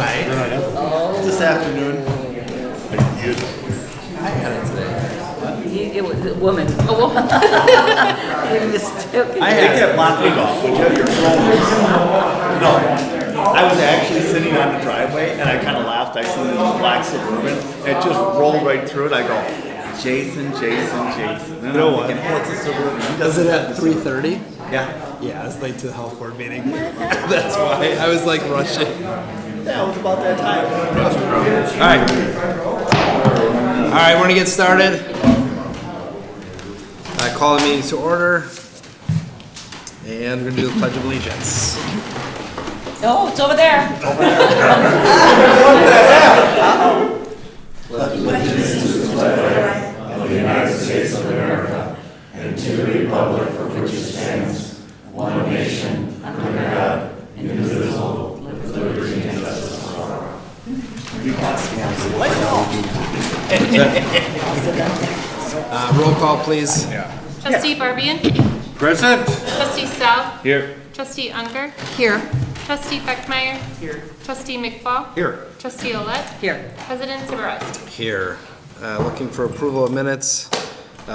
This afternoon. I had it today. It was a woman. A woman. You mistook it. Take that black wig off, would you? Your phone. No. I was actually sitting on the driveway and I kind of laughed. I see this black Suburban. It just rolled right through it. I go, Jason. And You know I'm thinking, oh, it's a Suburban. He Was doesn't it have at the Suburban. 3:30? Yeah. Yeah, I was late to the health board meeting. That's why I was like rushing. Yeah, it was about that time. All right, we're gonna get started. I call the meeting to order, and we're gonna do the Pledge of Allegiance. Oh, it's over there. Roll call, please. Trustee Barbian. Present. Trustee Sal. Here. Trustee Unger. Here. Trustee Beckmeyer. Here. Trustee McFall. Here. Trustee Olet. Here. President Zaborowski. Here. Looking for approval of minutes.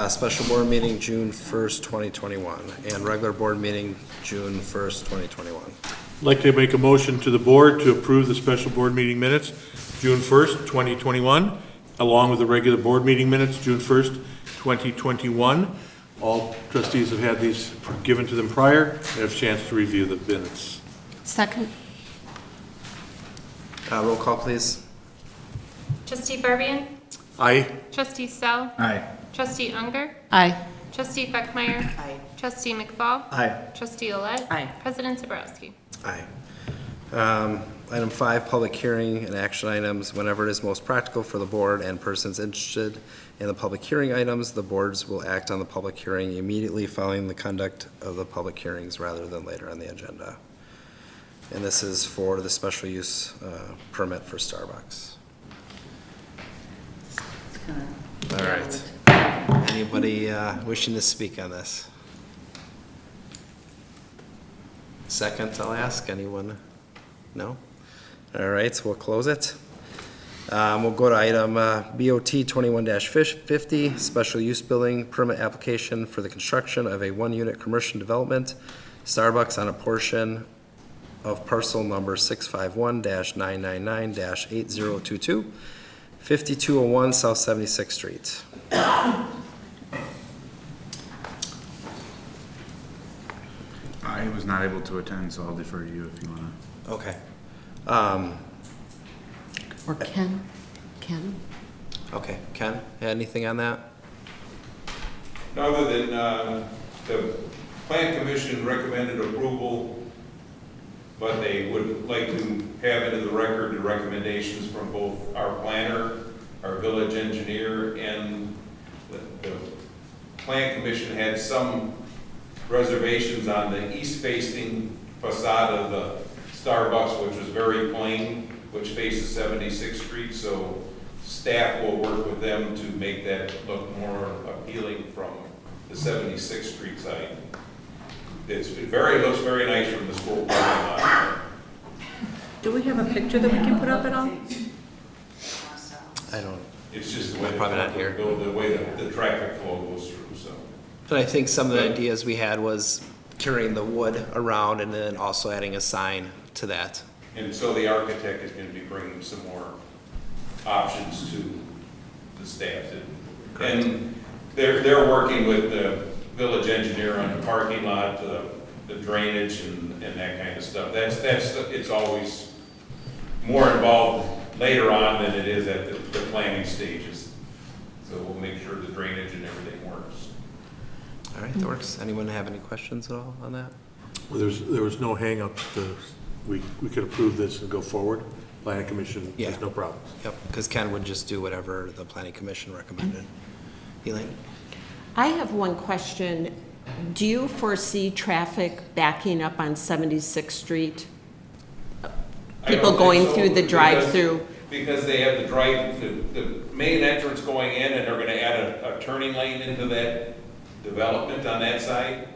Special board meeting June 1st, 2021, and regular board meeting June 1st, 2021. I'd like to make a motion to the board to approve the special board meeting minutes, June 1st, 2021, along with the regular board meeting minutes, June 1st, 2021. All trustees have had these given to them prior and have a chance to review the minutes. Second. Roll call, please. Trustee Barbian. Aye. Trustee Sal. Aye. Trustee Unger. Aye. Trustee Beckmeyer. Aye. Trustee McFall. Aye. Trustee Olet. Aye. President Zaborowski. Aye. Item 5, public hearing and action items. Whenever it is most practical for the board and persons interested in the public hearing items, the boards will act on the public hearing immediately following the conduct of the public hearings rather than later on the agenda. And this is for the special use permit for Starbucks. All right. Anybody wishing to speak on this? Second, I'll ask. Anyone? No? All right, so we'll close it. We'll go to item BOT 21-50, special use building permit application for the construction of a one-unit commercial development, Starbucks on a portion of parcel number 651-999-8022, 5201 South 76th Street. I was not able to attend, so I'll defer to you if you want to. Okay. Or Ken. Okay, Ken, anything on that? Other than the Plan Commission recommended approval, but they would like to have into the record the recommendations from both our planner, our village engineer, and the Plan Commission had some reservations on the east-facing facade of the Starbucks, which was very plain, which faces 76th Street, so staff will work with them to make that look more appealing from the 76th Street side. Looks very nice from the school parking lot. Do we have a picture that we can put up at all? I don't. It's just the way Probably not here. the way the traffic flow goes through, so. But I think some of the ideas we had was carrying the wood around and then also adding a sign to that. And so the architect is going to be bringing some more options to the staff. And they're working with the village engineer on the parking lot, the drainage and that kind of stuff. It's always more involved later on than it is at the planning stages. So we'll make sure the drainage and everything works. All right, that works. Anyone have any questions at all on that? Well, there was no hang-up. We could approve this and go forward. Planning Commission Yeah. has no problems. Yep, because Ken would just do whatever the planning commission recommended. Elaine? I have one question. Do you foresee traffic backing up on 76th Street? People going through the drive-through? Because they have the main entrance going in, and they're gonna add a turning lane into that development on that side.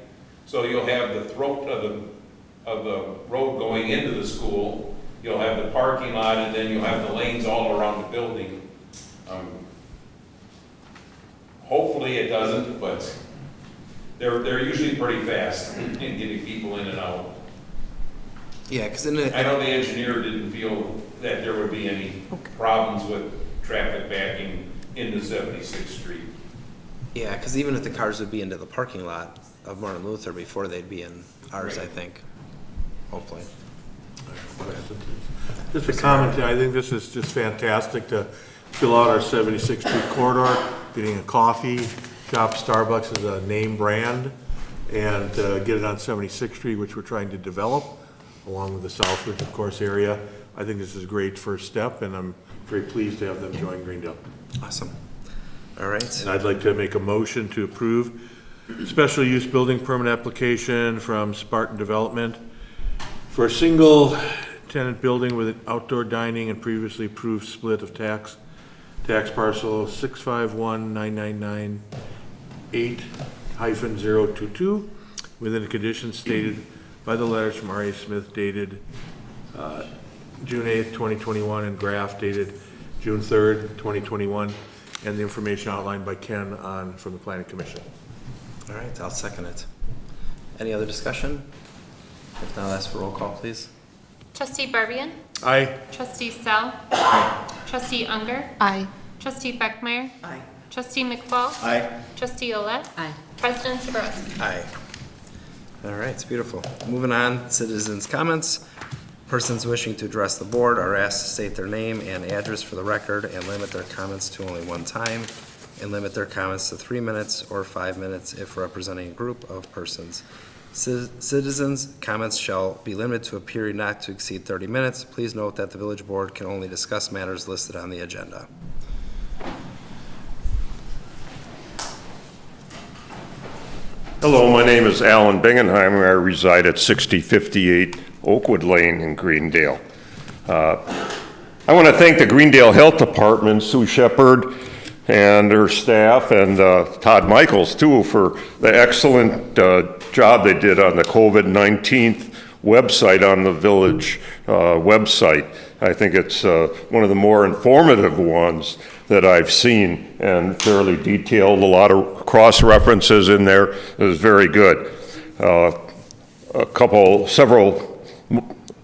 So you'll have the throat of the road going into the school. you'll have the parking lot, and then you'll have the lanes all around the building. Hopefully it doesn't, but they're usually pretty fast in getting people in and out. Yeah, because I know the engineer didn't feel that there would be any problems with traffic backing into 76th Street. yeah, because even if the cars would be into the parking lot of Martin Luther before they'd be in ours, I Right. think, hopefully. Just a comment, I think this is just fantastic to fill out our 76th Street corridor, getting a coffee shop, Starbucks is a name brand, and get it on 76th Street, which we're trying to develop, along with the Southbridge, of course, area. I think this is a great first step, and I'm very pleased to have them join Greendale. Awesome. All right. And I'd like to make a motion to approve special use building permit application from Spartan Development for a single tenant building with an outdoor dining and previously approved split of tax parcel 6519998-022 within the conditions stated by the letters from R.A. Smith dated June 8th, 2021, and Graff dated June 3rd, 2021, and the information outlined by Ken from the Planning Commission. All right, I'll second it. Any other discussion? If not, I'll ask for roll call, please. Trustee Barbian? Aye. Trustee Sell? Trustee Unger? Aye. Trustee Beckmeyer? Aye. Trustee McFall? Aye. Trustee Olet? Aye. President Sabrowski? Aye. All right, it's beautiful. Moving on, citizens' comments. Persons wishing to address the board are asked to state their name and address for the record and limit their comments to only one time, and limit their comments to 3 minutes or 5 minutes if representing a group of persons. Citizens' comments shall be limited to a period not to exceed 30 minutes. Please note that the village board can only discuss matters listed on the agenda. Hello, my name is Alan Bingenheimer. I reside at 6058 Oakwood Lane in Greendale. I want to thank the Greendale Health Department, Sue Shepard and her staff, and Todd Michaels too, for the excellent job they did on the COVID-19 website on the village website. I think it's one of the more informative ones that I've seen, and fairly detailed, a lot of cross-references in there. It was very good.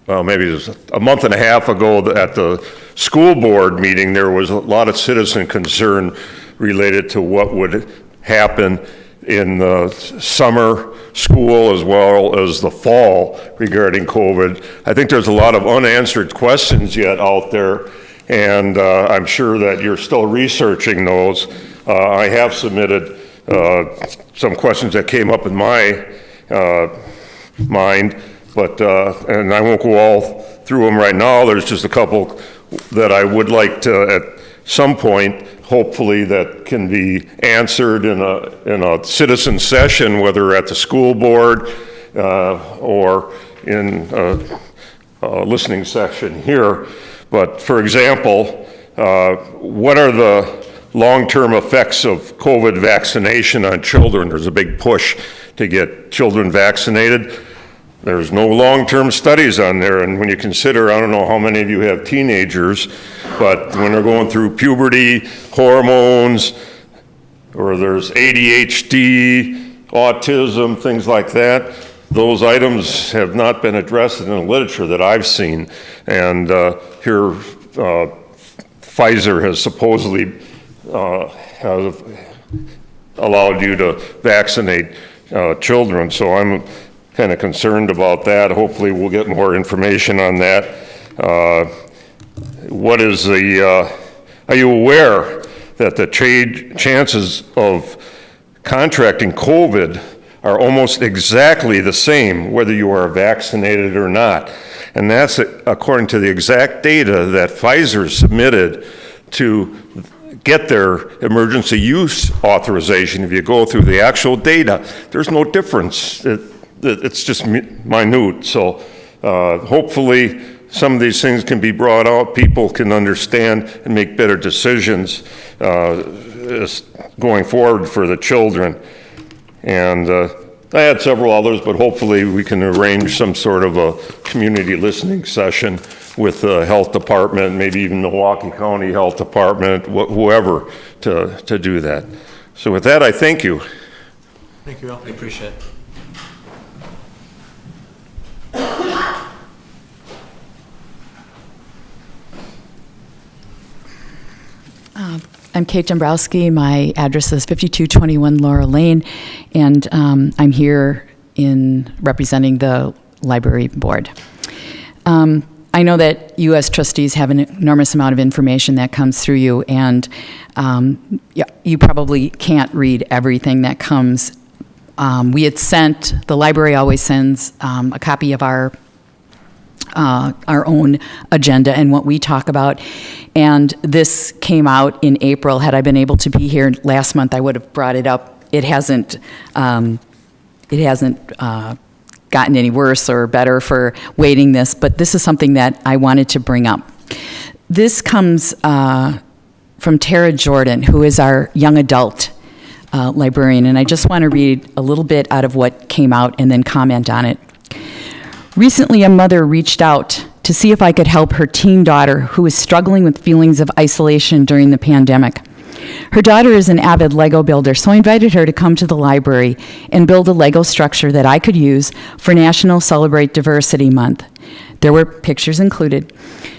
Maybe it was a month and a half ago at the school board meeting, there was a lot of citizen concern related to what would happen in the summer school as well as the fall regarding COVID. I think there's a lot of unanswered questions yet out there, and I'm sure that you're still researching those. I have submitted some questions that came up in my mind, but and I won't go all through them right now. There's just a couple that I would like to, at some point, hopefully, that can be answered in a citizen session, whether at the school board or in a listening session here. But for example, what are the long-term effects of COVID vaccination on children? There's a big push to get children vaccinated. There's no long-term studies on there, and when you consider, I don't know how many of you have teenagers, but when they're going through puberty, hormones, or there's ADHD, autism, things like that, those items have not been addressed in the literature that I've seen. And here, Pfizer has supposedly has allowed you to vaccinate children, so I'm kind of concerned about that. Hopefully we'll get more information on that. Are you aware that the chances of contracting COVID are almost exactly the same whether you are vaccinated or not? And that's according to the exact data that Pfizer submitted to get their emergency use authorization. If you go through the actual data, there's no difference. It's just minute. So hopefully some of these things can be brought out, people can understand and make better decisions going forward for the children. And I had several others, but hopefully we can arrange some sort of a community listening session with the health department, maybe even Milwaukee County Health Department, whoever, to do that. So with that, I thank you. Thank you, Al. I appreciate it. I'm Kate Dombrowski. My address is 5221 Laurel Lane, and I'm here in representing the library board. I know that you as trustees have an enormous amount of information that comes through you, and you probably can't read everything that comes. The library always sends a copy of our own agenda and what we talk about. And this came out in April. Had I been able to be here last month, I would have brought it up. It hasn't gotten any worse or better for waiting this, but this is something that I wanted to bring up. This comes from Tara Jordan, who is our young adult librarian, and I just want to read a little bit out of what came out and then comment on it. Recently, a mother reached out to see if I could help her teen daughter who is struggling with feelings of isolation during the pandemic. Her daughter is an avid Lego builder, so I invited her to come to the library and build a Lego structure that I could use for National Celebrate Diversity Month. There were pictures included.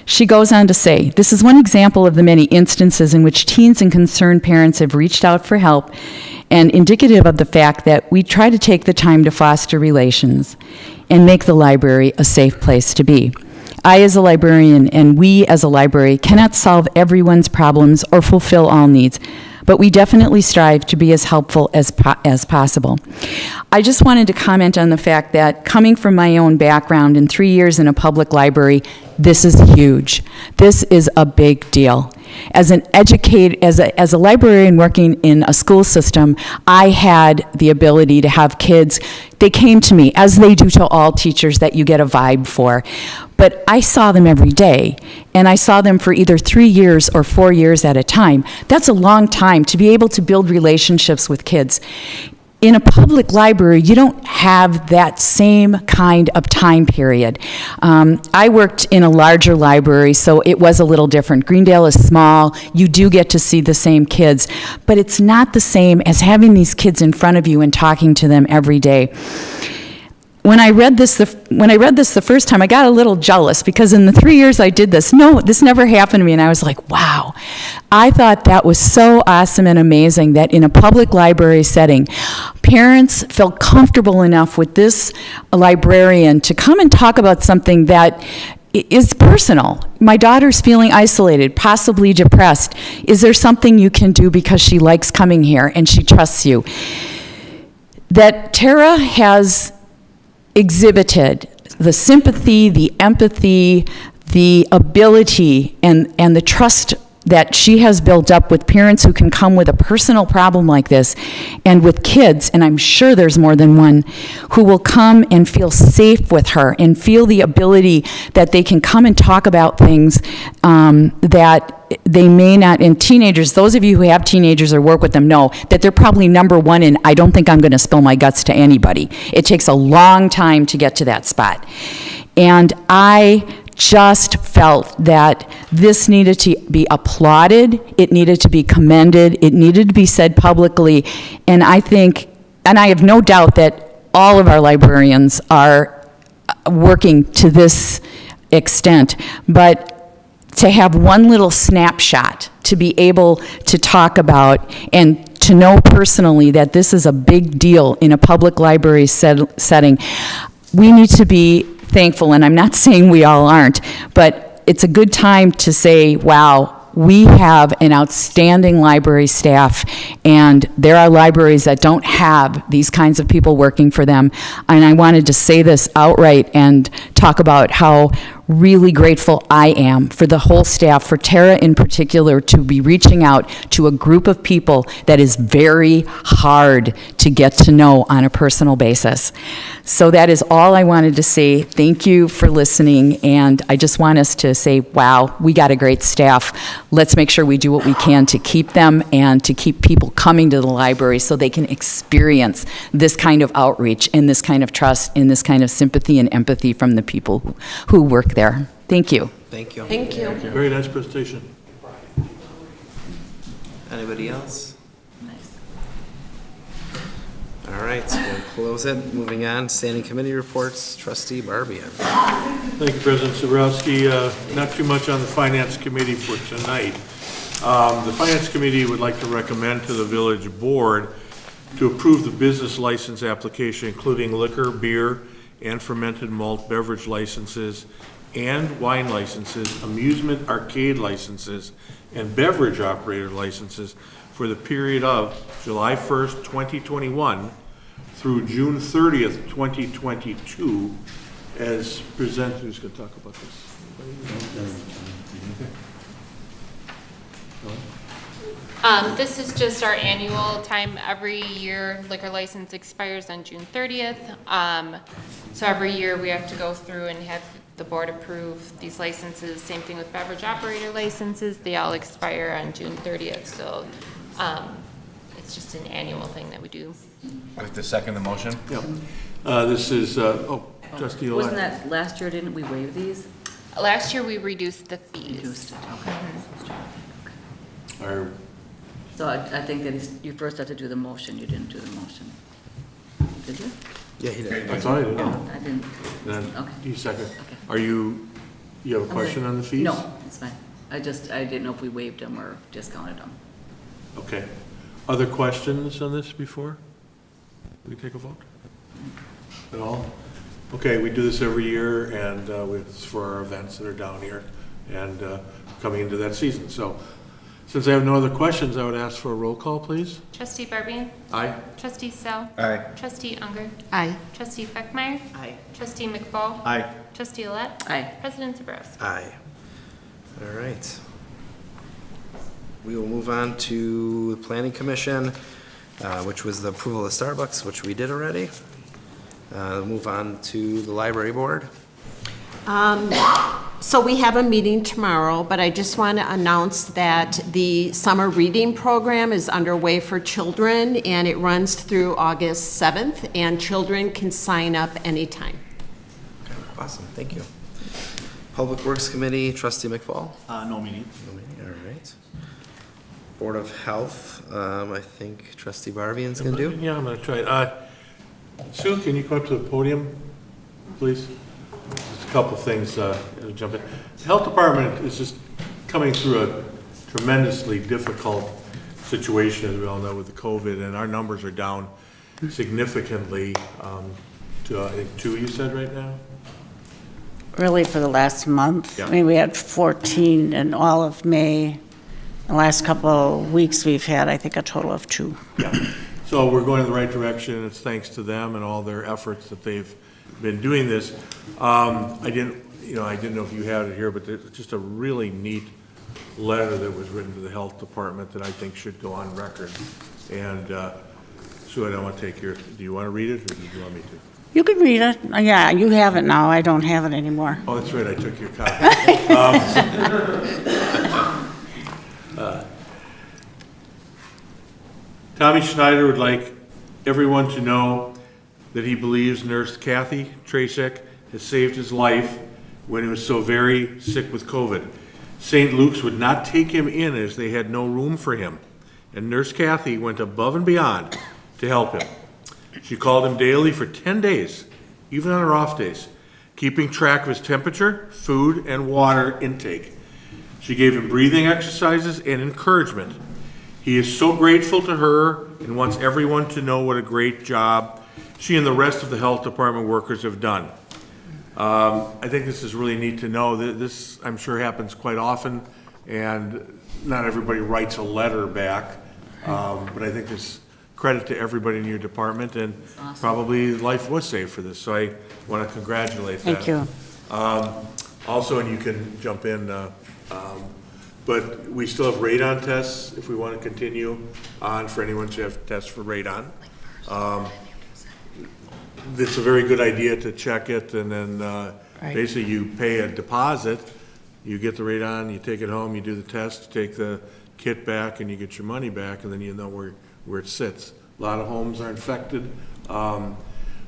She goes on to say, "This is one example of the many instances in which teens and concerned parents have reached out for help and indicative of the fact that we try to take the time to foster relations and make the library a safe place to be. I, as a librarian, and we as a library cannot solve everyone's problems or fulfill all needs, but we definitely strive to be as helpful as possible." I just wanted to comment on the fact that coming from my own background in 3 years in a public library, this is huge. This is a big deal. As a librarian working in a school system, I had the ability to have kids. They came to me, as they do to all teachers that you get a vibe for. But I saw them every day, and I saw them for either 3 years or 4 years at a time. That's a long time to be able to build relationships with kids. In a public library, you don't have that same kind of time period. I worked in a larger library, so it was a little different. Greendale is small. You do get to see the same kids, but it's not the same as having these kids in front of you and talking to them every day. When I read this the first time, I got a little jealous because in the 3 years I did this, this never happened to me, and I was like, wow. I thought that was so awesome and amazing that in a public library setting, parents felt comfortable enough with this librarian to come and talk about something that is personal. My daughter's feeling isolated, possibly depressed. Is there something you can do because she likes coming here and she trusts you? That Tara has exhibited the sympathy, the empathy, the ability, and the trust that she has built up with parents who can come with a personal problem like this, and with kids, and I'm sure there's more than one, who will come and feel safe with her and feel the ability that they can come and talk about things that they may not. And teenagers, those of you who have teenagers or work with them know that they're probably number one in, I don't think I'm going to spill my guts to anybody. It takes a long time to get to that spot. And I just felt that this needed to be applauded, it needed to be commended, it needed to be said publicly, and I think, and I have no doubt that all of our librarians are working to this extent, but to have one little snapshot to be able to talk about and to know personally that this is a big deal in a public library setting, we need to be thankful, and I'm not saying we all aren't, but it's a good time to say, wow, we have an outstanding library staff, and there are libraries that don't have these kinds of people working for them. And I wanted to say this outright and talk about how really grateful I am for the whole staff, for Tara in particular, to be reaching out to a group of people that is very hard to get to know on a personal basis. So that is all I wanted to say. Thank you for listening, and I just want us to say, wow, we got a great staff. Let's make sure we do what we can to keep them and to keep people coming to the library so they can experience this kind of outreach and this kind of trust and this kind of sympathy and empathy from the people who work there. Thank you. Thank you. Thank you. Very nice presentation. Anybody else? Nice. All right, so we'll close it. Moving on, standing committee reports, trustee Barbian. Thank you, President Zabrowski. Not too much on the Finance Committee for tonight. The Finance Committee would like to recommend to the village board to approve the business license application, including liquor, beer, and fermented malt beverage licenses, and wine licenses, amusement arcade licenses, and beverage operator licenses for the period of July 1st, 2021 through June 30th, 2022, as presented. Who's going to talk about this? This is just our annual time. Every year liquor license expires on June 30th. So every year we have to go through and have the board approve these licenses. Same thing with beverage operator licenses. They all expire on June 30th. So it's just an annual thing that we do. I'd like to second the motion. Yep. This is, trustee Olet. Wasn't that last year, didn't we waive these? Last year we reduced the fees. Reduced it, okay. Our So I think that you first have to do the motion, you didn't do the motion. Did you? Yeah, he did. I thought I did. I didn't. Then, Okay. you second. Okay. Are you have a question on the fees? No, it's fine. I didn't know if we waived them or discounted them. Okay. Other questions on this before we take a vote? At all? Okay, we do this every year, and it's for our events that are down here and coming into that season. So since I have no other questions, I would ask for a roll call, please. Trustee Barbian? Aye. Trustee Sell? Aye. Trustee Unger? Aye. Trustee Beckmeyer? Aye. Trustee McFall? Aye. Trustee Olet? Aye. President Zabrowski? Aye. All right. We will move on to the Planning Commission, which was the approval of Starbucks, which we did already. Move on to the Library Board. So we have a meeting tomorrow, but I just want to announce that the summer reading program is underway for children, and it runs through August 7th, and children can sign up anytime. Okay, awesome, thank you. Public Works Committee, trustee McFall. No meeting. No meeting, all right. Board of Health, I think trustee Barbian's gonna do. Yeah, I'm gonna try it. Sue, can you come up to the podium, please? Just a couple things, jump in. The Health Department is just coming through a tremendously difficult situation, as we all know, with the COVID, and our numbers are down significantly to, I think, 2, you said right now? Really for the last month. Yeah. I mean, we had 14 in all of May. The last couple of weeks, we've had, I think, a total of 2. Yeah. So we're going in the right direction. It's thanks to them and all their efforts that they've been doing this. I didn't know if you had it here, but there's just a really neat letter that was written to the Health Department that I think should go on record. And Sue, I don't want to take your, do you want to read it, or do you want me to? You can read it. Yeah, you have it now. I don't have it anymore. Oh, that's right, I took your copy. Tommy Schneider would like everyone to know that he believes Nurse Kathy Tracek has saved his life when he was so very sick with COVID. St. Luke's would not take him in as they had no room for him, and Nurse Kathy went above and beyond to help him. She called him daily for 10 days, even on her off days, keeping track of his temperature, food, and water intake. She gave him breathing exercises and encouragement. He is so grateful to her and wants everyone to know what a great job she and the rest of the health department workers have done. I think this is really neat to know. This, I'm sure, happens quite often, and not everybody writes a letter back. But I think this credit to everybody in your department, and probably life was saved for this. So I want to congratulate that. Thank you. Also, and you can jump in, but we still have radon tests if we want to continue on for anyone to have tests for radon. It's a very good idea to check it, and then basically you pay a deposit, you get the radon, you take it home, you do the test, you take the kit back, and you get your money back, and then you know where it sits. A lot of homes are infected.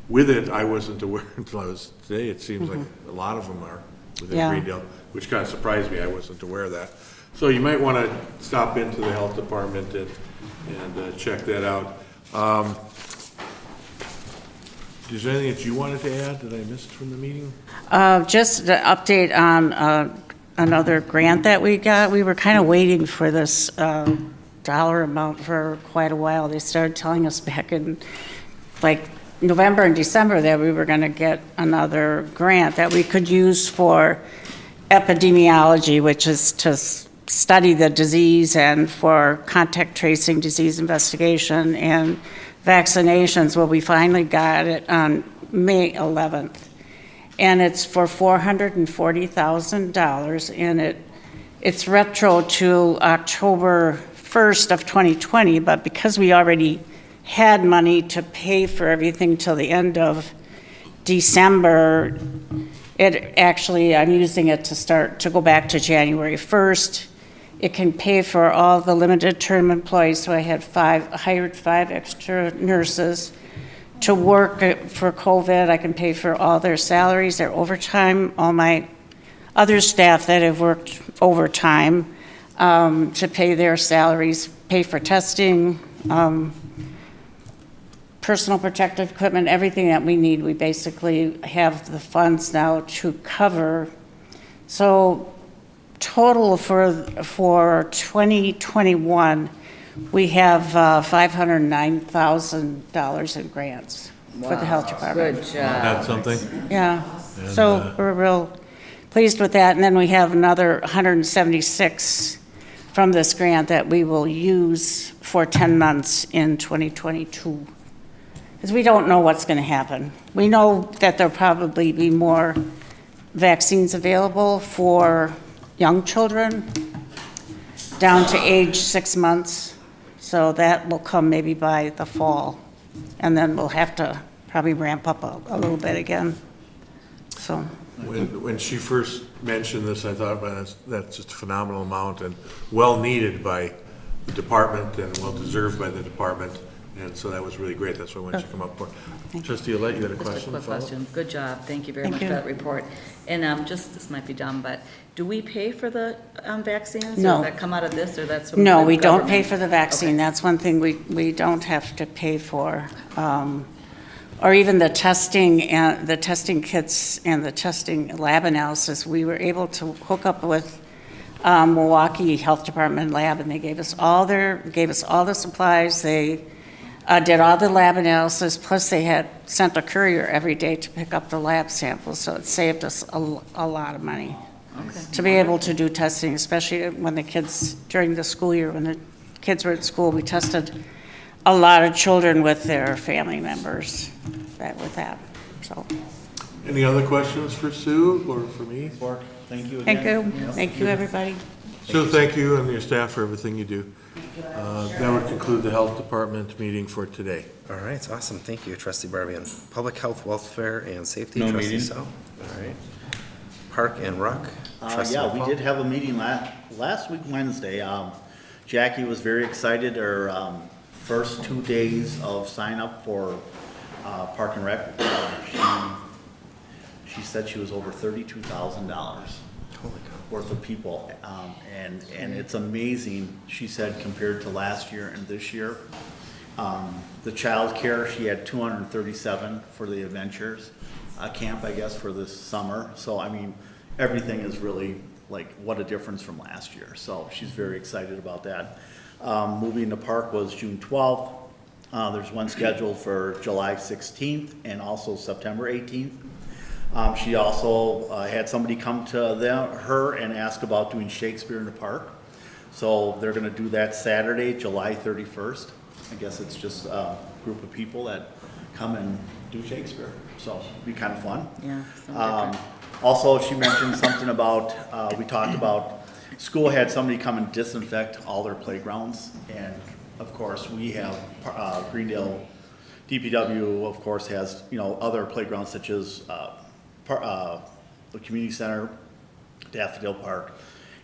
With it, I wasn't aware until I was today. It seems like a lot of them are within Yeah. Greendale, which kind of surprised me. I wasn't aware of that. So you might want to stop into the health department and check that out. Is there anything that you wanted to add that I missed from the meeting? Just an update on another grant that we got. We were kind of waiting for this dollar amount for quite a while. They started telling us back in like November and December that we were going to get another grant that we could use for epidemiology, which is to study the disease, and for contact tracing, disease investigation, and vaccinations. Well, we finally got it on May 11th. And it's for $440,000, and it's retro to October 1st of 2020, but because we already had money to pay for everything till the end of December, I'm using it to go back to January 1st. It can pay for all the limited term employees, so I hired 5 extra nurses to work for COVID. I can pay for all their salaries, their overtime, all my other staff that have worked overtime, to pay their salaries, pay for testing, personal protective equipment, everything that we need. We basically have the funds now to cover. So total for 2021, we have $509,000 in grants for the health department. Good job. That's something? Yeah, so we're real pleased with that. And then we have another 176 from this grant that we will use for 10 months in 2022. Because we don't know what's going to happen. We know that there'll probably be more vaccines available for young children down to age 6 months. So that will come maybe by the fall. And then we'll have to probably ramp up a little bit again. So, When she first mentioned this, I thought, well, that's just a phenomenal amount and well needed by the department and well deserved by the department. And so that was really great. That's what I wanted you to come up for. Trustee Olet, you had a Just a question? quick Follow-up? question. Good job. Thank you very Thank much you. for that report. And this might be dumb, but do we pay for the vaccines? No. Or does that come out of this, or that's? from no, the we don't pay government? for the vaccine. Okay. That's one thing we don't have to pay for. Or even the testing and the testing kits and the testing lab analysis. We were able to hook up with Milwaukee Health Department lab, and they gave us all the supplies. They did all the lab analysis, plus they had sent a courier every day to pick up the lab samples, so it saved us a lot of money to be able to do testing, especially when the kids, during the school year, when the kids were at school, we tested a lot of children with their family members with that, so. Any other questions for Sue or for me? Thank you again. Thank you, everybody. Sue, thank you and your staff for everything you do. That would conclude the health department meeting for today. All right, awesome, thank you, trustee Barbian. Public health, welfare, and safety, No trustee meeting. Sal. All right. Park and Rec, trustee Yeah, we McFall. did have a meeting last week, Wednesday. Jackie was very excited. Her first 2 days of sign up for Park and Rec, she said she was over $32,000 Holy cow. worth of people. And it's amazing, she said, compared to last year and this year. The childcare, she had 237 for the Adventures camp, I guess, for this summer. So, I mean, everything is really like, what a difference from last year. So she's very excited about that. Moving to park was June 12th. There's one scheduled for July 16th and also September 18th. She also had somebody come to her and ask about doing Shakespeare in the park. So they're gonna do that Saturday, July 31st. I guess it's just a group of people that come and do Shakespeare. So it'll be kind of fun. Yeah, something different. Also, she mentioned something about, we talked about, school had somebody come and disinfect all their playgrounds. And of course, we have, Greendale DPW, of course, has, other playgrounds such as, the community center, Daffodil Park,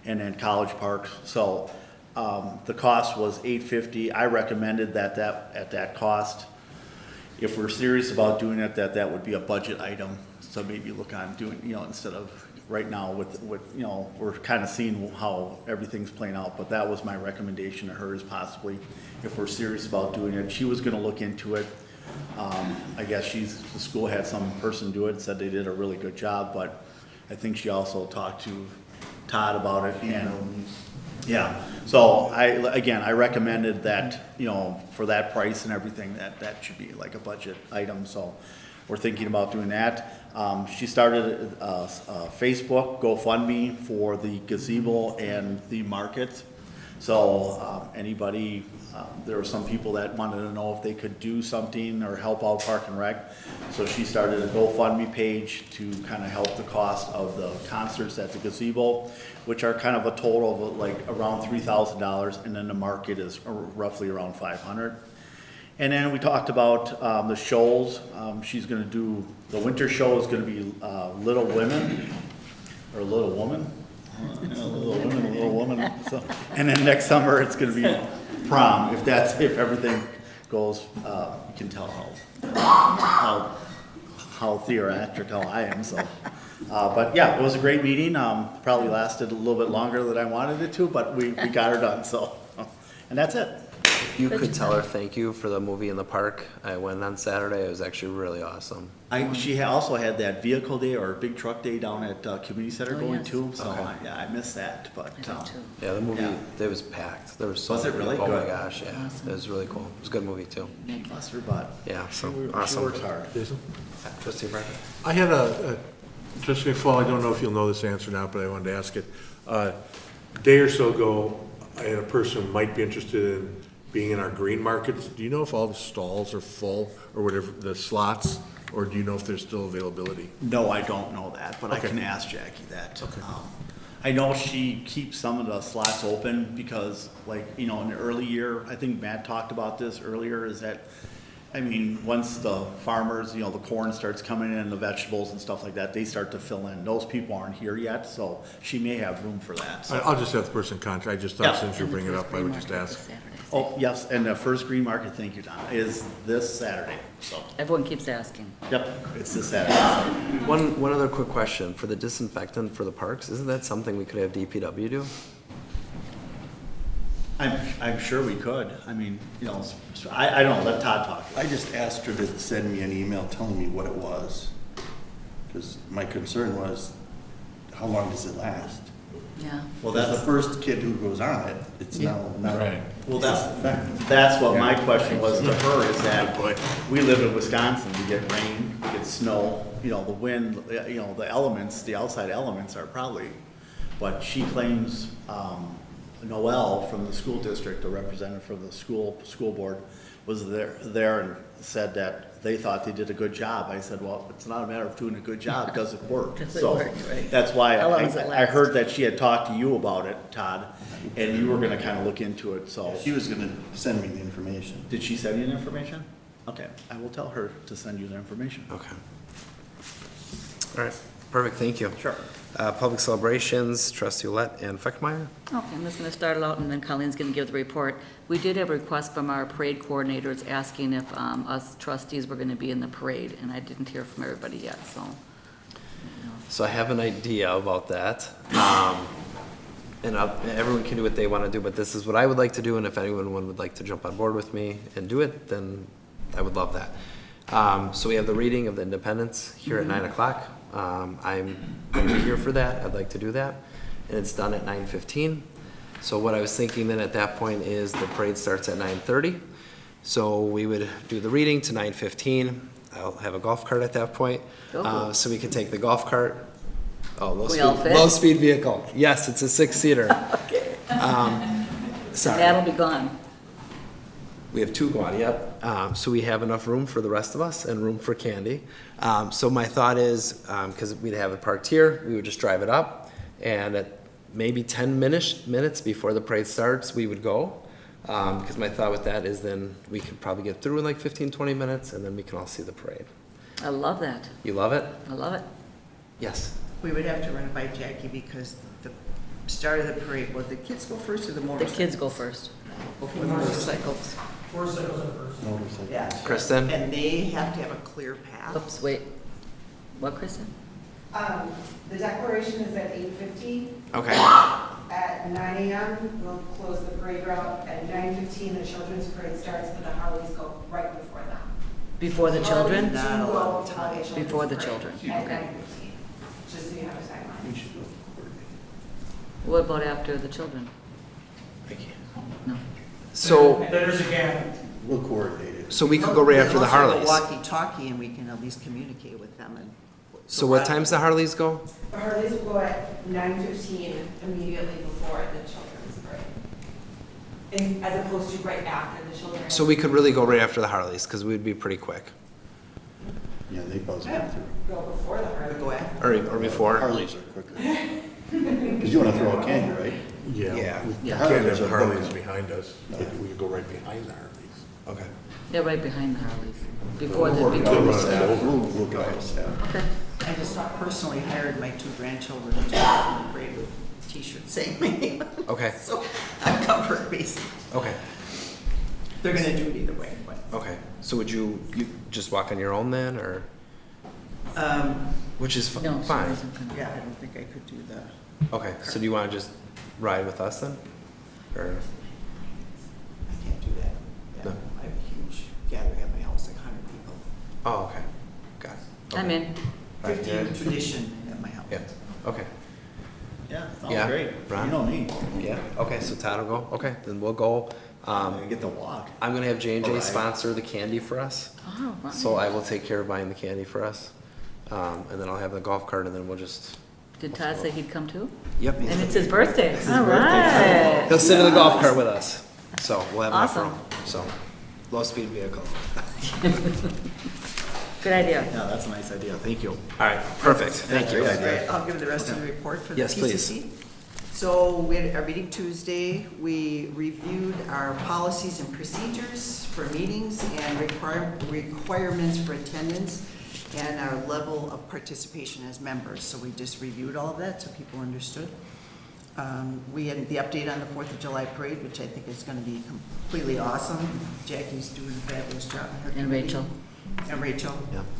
and then College Park. So, the cost was $850. I recommended that at that cost, if we're serious about doing it, that would be a budget item. So maybe look on doing, instead of right now with, you know, we're kind of seeing how everything's playing out, but that was my recommendation to her is possibly, if we're serious about doing it, she was gonna look into it. I guess the school had some person do it, said they did a really good job, but I think she also talked to Todd about it, and, yeah. So I recommended that, you know, for that price and everything, that should be like a budget item, so we're thinking about doing that. She started a Facebook GoFundMe for the gazebo and the market. So anybody, there were some people that wanted to know if they could do something or help out Park and Rec. So she started a GoFundMe page to kind of help the cost of the concerts at the gazebo, which are kind of a total of like around $3,000, and then the market is roughly around $500. And then we talked about the shows. She's gonna do, the winter show is gonna be Little Women, or Little Woman. Little Woman. So, and then next summer, it's gonna be prom, if everything goes, you can tell how theatrical I am, so. But yeah, it was a great meeting. Probably lasted a little bit longer than I wanted it to, but we got her done, so. And that's it. You could tell her thank you for the movie in the park. I went on Saturday. It was actually really awesome. She also had that vehicle day or big truck day down at Community Center Oh, going yes. too, so Okay. yeah, I missed that, but. I did too. Yeah, the movie, Yeah. it was packed. There was so Was it many really? people. Oh my Good. gosh, yeah. It was really cool. It was a good movie too. Bless her butt. Yeah, so She awesome. works hard. Jason? Trustee Barker? I had Trustee McFall, I don't know if you'll know this answer now, but I wanted to ask it. A day or so ago, I had a person who might be interested in being in our green markets. Do you know if all the stalls are full, or whatever, the slots, or do you know if there's still availability? No, I don't know that, but I Okay. can ask Jackie that. Okay. I know she keeps some of the slots open because, like, you know, in the early year, I think Matt talked about this earlier, is that, I mean, once the farmers, you know, the corn starts coming in, the vegetables and stuff like that, they start to fill in. Those people aren't here yet, so she may have room for that, so. I'll just have the person contact, I just Yeah. thought since you're And the bringing it first up, I green would just market ask. is Saturday. Oh, yes, and the first green market, thank you, Don, is this Saturday, so. Everyone keeps asking. Yep, it's this Saturday. One other quick question. For the disinfectant for the parks, isn't that something we could have DPW do? I'm sure we could. I mean, you know, I don't know, let Todd talk. I just asked her to send me an email telling me what it was. Because my concern was, how long does it last? Yeah. Well, Because that's, the first kid who goes on it, it's now not. well, that's what my question was to her, is that we live in Wisconsin, we get rain, we get snow, you know, the wind, you know, the elements, the outside elements are probably, but she claims, Noel from the school district, a representative from the school board, was there and said that they thought they did a good job. I said, well, it's not a matter of doing a good job, does it work? Does it So work, right. that's why How long does it I last? heard that she had talked to you about it, Todd, and you were gonna kind of look into it, so. She was gonna send me the information. Did she send you the information? Okay, I will tell her to send you the information. Okay. All right, perfect, thank you. Sure. Public celebrations, Trustee Olet and Feckmeyer. Okay, I'm just gonna start it out, and then Colleen's gonna give the report. We did have a request from our parade coordinators asking if us trustees were gonna be in the parade, and I didn't hear from everybody yet, so. So I have an idea about that. And everyone can do what they want to do, but this is what I would like to do, and if anyone would like to jump on board with me and do it, then I would love that. So we have the reading of the Independence here at 9 o'clock. I'm here for that. I'd like to do that. And it's done at 9:15. So what I was thinking then at that point is the parade starts at 9:30. So we would do the reading to 9:15. I'll have a golf cart at that point. Oh. So we can take the golf cart. Oh, We all fit? low speed vehicle. Yes, it's a 6-seater. Okay. Sorry. That'll be gone. We have 2 going, yep. So we have enough room for the rest of us and room for candy. So my thought is, because we'd have it parked here, we would just drive it up, and at maybe 10 minutes before the parade starts, we would go. Because my thought with that is then we could probably get through in like 15, 20 minutes, and then we can all see the parade. I love that. You love it? I love it. Yes. We would have to run it by Jackie because the start of the parade, well, the kids go first or the The motorcycles? kids go first. Before the motorcycles. Motorcycle. Yeah. Kristen? And they have to have a clear path. Oops, wait. What, Kristen? The declaration is at 8:50. Okay. At 9 a.m., we'll close the parade route. At 9:15, the children's parade starts, but the Harleys go right before them. Before the children? Harleys do Not a go lot of before time. the children's Before the parade children, At okay. 9:15, just so you have a timeline. We should go coordinate. What about after the children? No. So, We'll coordinate it. so we could go right after the Harleys. Walkie-talkie, and we can at least communicate with them. And So what time's the Harleys go? The Harleys will go at 9:15, immediately before the children's parade. As opposed to right after the children. So we could really go right after the Harleys, because we'd be pretty quick. Yeah, they buzz right through. Go before the Harleys. Go after. Or before. Harleys are quicker. Because you want to throw a candy, right? Yeah. The Can't Harleys have the are Harleys quicker. behind us, but we could go right behind the Harleys. Okay. Yeah, right behind the Harleys. Before the, We'll before go the with staff. We'll go with staff. Okay. I just personally hired my 2 grandchildren to go to the parade with T-shirts saying my name. Okay. So I'm covered, basically. Okay. They're gonna do it either way, but. Okay. So would you just walk on your own then, or, which is No, she fine? wasn't gonna. Yeah, I don't think I could do that. Okay, so do you want to just ride with us then? Or, I can't do that. Yeah, No. I have a huge gathering at my house, like 100 people. oh, okay. Got it. I'm in. 15 tradition at my house. Yeah, okay. Yeah, Yeah, sounds great. Ron? You know me. Yeah, okay, so Todd will go. Okay, then we'll go. I get to walk. I'm gonna have J&J Alright. sponsor the candy for us. Oh, wow. So I will take care of buying the candy for us. And then I'll have the golf cart and then we'll just, Did Todd say he'd come too? yep. And it's his birthday. his All birthday. right. He'll sit in the golf cart with us. So we'll have enough Awesome. room. So, low speed vehicle. Good idea. Yeah, that's a nice idea. Thank you. All right, perfect. Thank you. Great idea. Right, I'll give the rest of the report for the Yes, please. PCC. So we had our meeting Tuesday. We reviewed our policies and procedures for meetings and requirements for attendance and our level of participation as members. So we just reviewed all of that so people understood. We had the update on the 4th of July parade, which I think is going to be completely awesome. Jackie's doing a fabulous job. in her And committee. Rachel. And Rachel.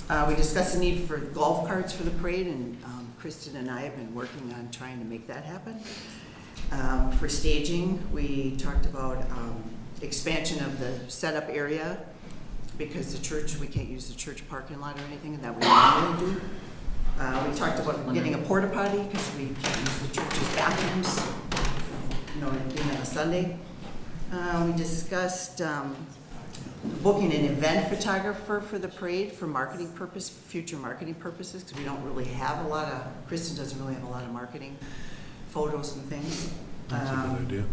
Yeah. We discussed the need for golf carts for the parade, and Kristen and I have been working on trying to make that happen. For staging, we talked about expansion of the setup area, because the church, we can't use the church parking lot or anything, and that we normally do. We talked about getting a porta potty, because we can't use the church's bathrooms, you know, being on a Sunday. We discussed booking an event photographer for the parade for marketing purpose, future marketing purposes, because we don't really have a lot of, Kristen doesn't really have a lot of marketing photos and things. That's a good idea.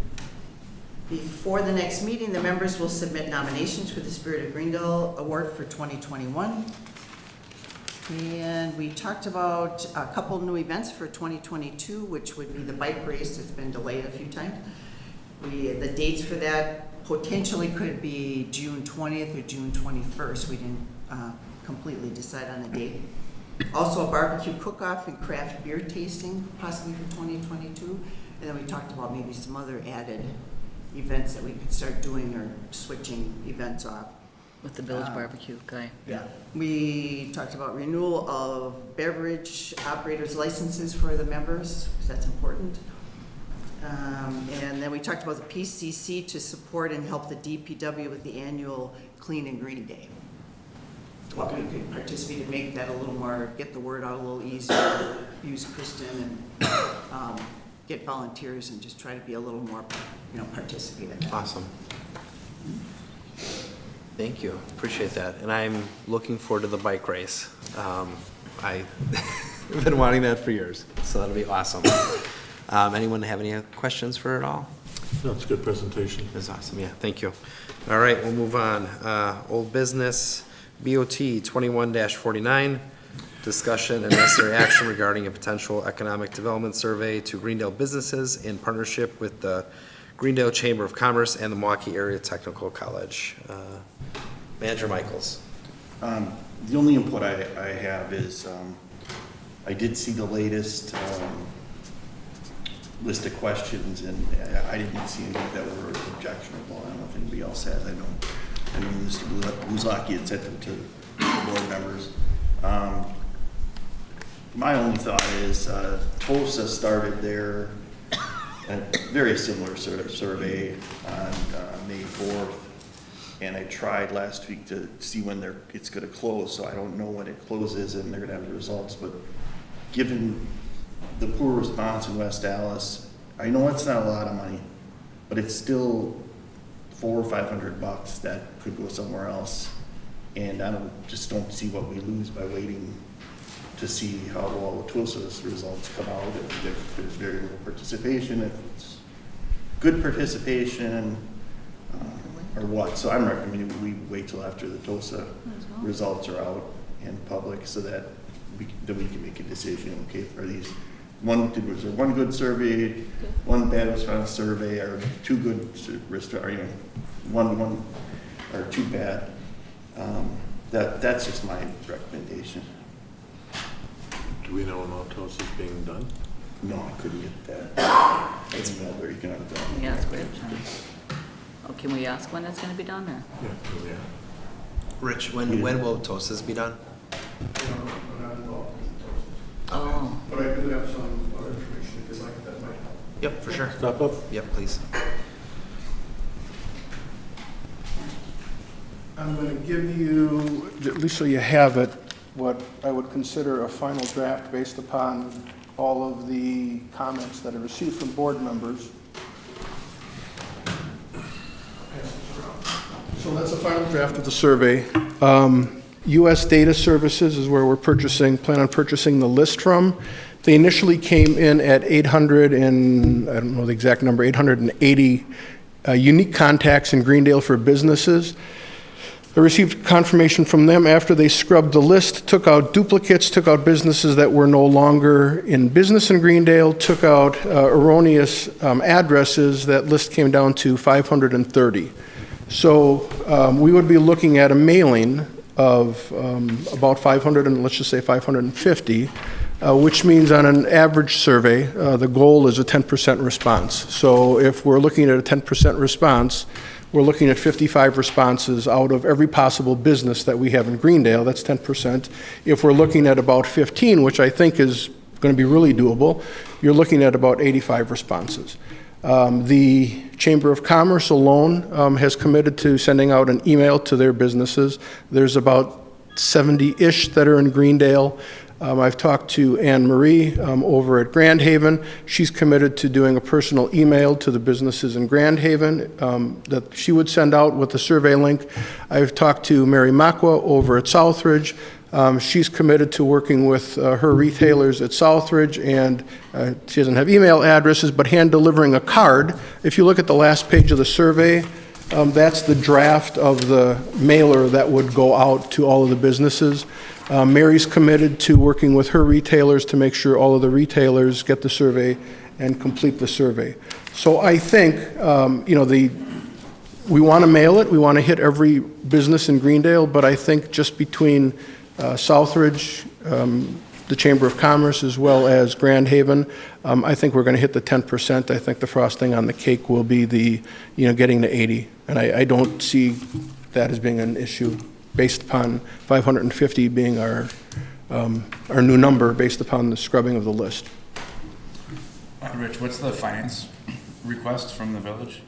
Before the next meeting, the members will submit nominations for the Spirit of Greendale Award for 2021. And we talked about a couple new events for 2022, which would be the bike race that's been delayed a few times. The dates for that potentially could be June 20th or June 21st. We didn't completely decide on the date. Also a barbecue cook-off and craft beer tasting possibly for 2022. And then we talked about maybe some other added events that we could start doing or switching events off. With the village barbecue guy. Yeah. We talked about renewal of beverage operators licenses for the members, because that's important. And then we talked about the PCC to support and help the DPW with the annual Clean and Green Day. What we could participate and make that a little more, get the word out a little easier, use Kristen and get volunteers and just try to be a little more, participate in that. Awesome. Thank you, appreciate that. And I'm looking forward to the bike race. I've been wanting that for years, so that'll be awesome. Anyone have any questions for it all? No, it's a good presentation. That's awesome, yeah, thank you. All right, we'll move on. Old business, BOT 21-49, discussion and necessary action regarding a potential economic development survey to Greendale businesses in partnership with the Greendale Chamber of Commerce and the Milwaukee Area Technical College. Manager Michaels. The only input I have is, I did see the latest list of questions, and I didn't see any that were objectionable. I don't know if anybody else has. I know Mr. Buzaki had sent them to the board members. My only thought is, TOSA started their a very similar survey on May 4th, and I tried last week to see when it's gonna close, so I don't know when it closes and they're gonna have the results, but given the poor response in West Dallas, I know it's not a lot of money, but it's still $400 or $500 that could go somewhere else. And I just don't see what we lose by waiting to see how well TOSA's results come out. If there's very little participation, if it's good participation, or what. So I'm recommending we wait till after the TOSA results are out in public so that we can make a decision. Okay, are these was there one good survey, one bad response survey, or two good one or two bad? That's just my recommendation. Do we know when all TOSA is being done? No, I couldn't get that. It's not very good. Yeah, it's great. Oh, can we ask when it's gonna be done, or? Yeah. Rich, when will TOSAs be done? Oh, But I do have some other information if you'd like, that might help. Yep, for sure. Stop up. Yep, please. I'm going to give you, at least so you have it, what I would consider a final draft based upon all of the comments that I received from board members. So that's a final draft of the survey. U.S. Data Services is where we're plan on purchasing the list from. They initially came in at 800 and, I don't know the exact number, 880 unique contacts in Greendale for businesses. I received confirmation from them after they scrubbed the list, took out duplicates, took out businesses that were no longer in business in Greendale, took out erroneous addresses. That list came down to 530. So we would be looking at a mailing of about 500, and let's just say 550, which means on an average survey, the goal is a 10% response. So if we're looking at a 10% response, we're looking at 55 responses out of every possible business that we have in Greendale. That's 10%. If we're looking at about 15, which I think is going to be really doable, you're looking at about 85 responses. The Chamber of Commerce alone has committed to sending out an email to their businesses. There's about 70-ish that are in Greendale. I've talked to Anne Marie over at Grand Haven. She's committed to doing a personal email to the businesses in Grand Haven that she would send out with the survey link. I've talked to Mary Makwa over at Southridge. She's committed to working with her retailers at Southridge, and she doesn't have email addresses, but hand delivering a card. If you look at the last page of the survey, that's the draft of the mailer that would go out to all of the businesses. Mary's committed to working with her retailers to make sure all of the retailers get the survey and complete the survey. So I think, we want to mail it, we want to hit every business in Greendale, but I think just between Southridge, the Chamber of Commerce, as well as Grand Haven, I think we're going to hit the 10%. I think the frosting on the cake will be getting to 80. And I don't see that as being an issue based upon 550 being our new number based upon the scrubbing of the list. Rich, what's the finance request from the village?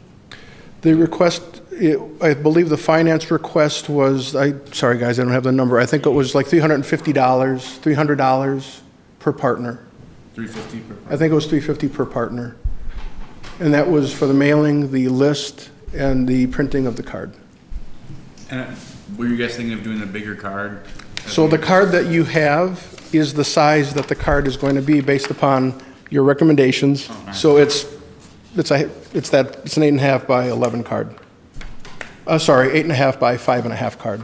The request, I believe the finance request was, sorry guys, I don't have the number. I think it was like $300 per partner. $350 per partner? I think it was $350 per partner. And that was for the mailing, the list, and the printing of the card. And were you guys thinking of doing a bigger card? So the card that you have is the size that the card is going to be based upon your recommendations. Oh, nice. So it's an 8.5 by 11 card. Sorry, 8.5 by 5.5 card.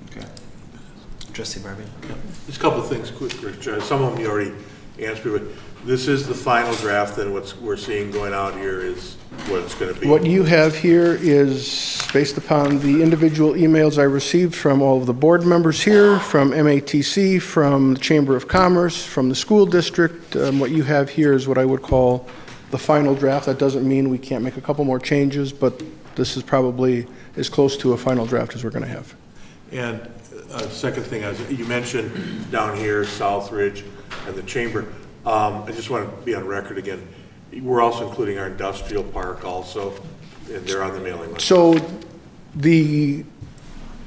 Okay. Trustee Barbie? Just a couple of things quick, Rich. Some of them you already answered, but this is the final draft, and what we're seeing going out here is what it's going to be. What you have here is based upon the individual emails I received from all of the board members here, from MATC, from the Chamber of Commerce, from the school district. What you have here is what I would call the final draft. That doesn't mean we can't make a couple more changes, but this is probably as close to a final draft as we're going to have. And second thing, you mentioned down here, Southridge and the Chamber. I just want to be on record again. We're also including our industrial park also, and they're on the mailing list. So the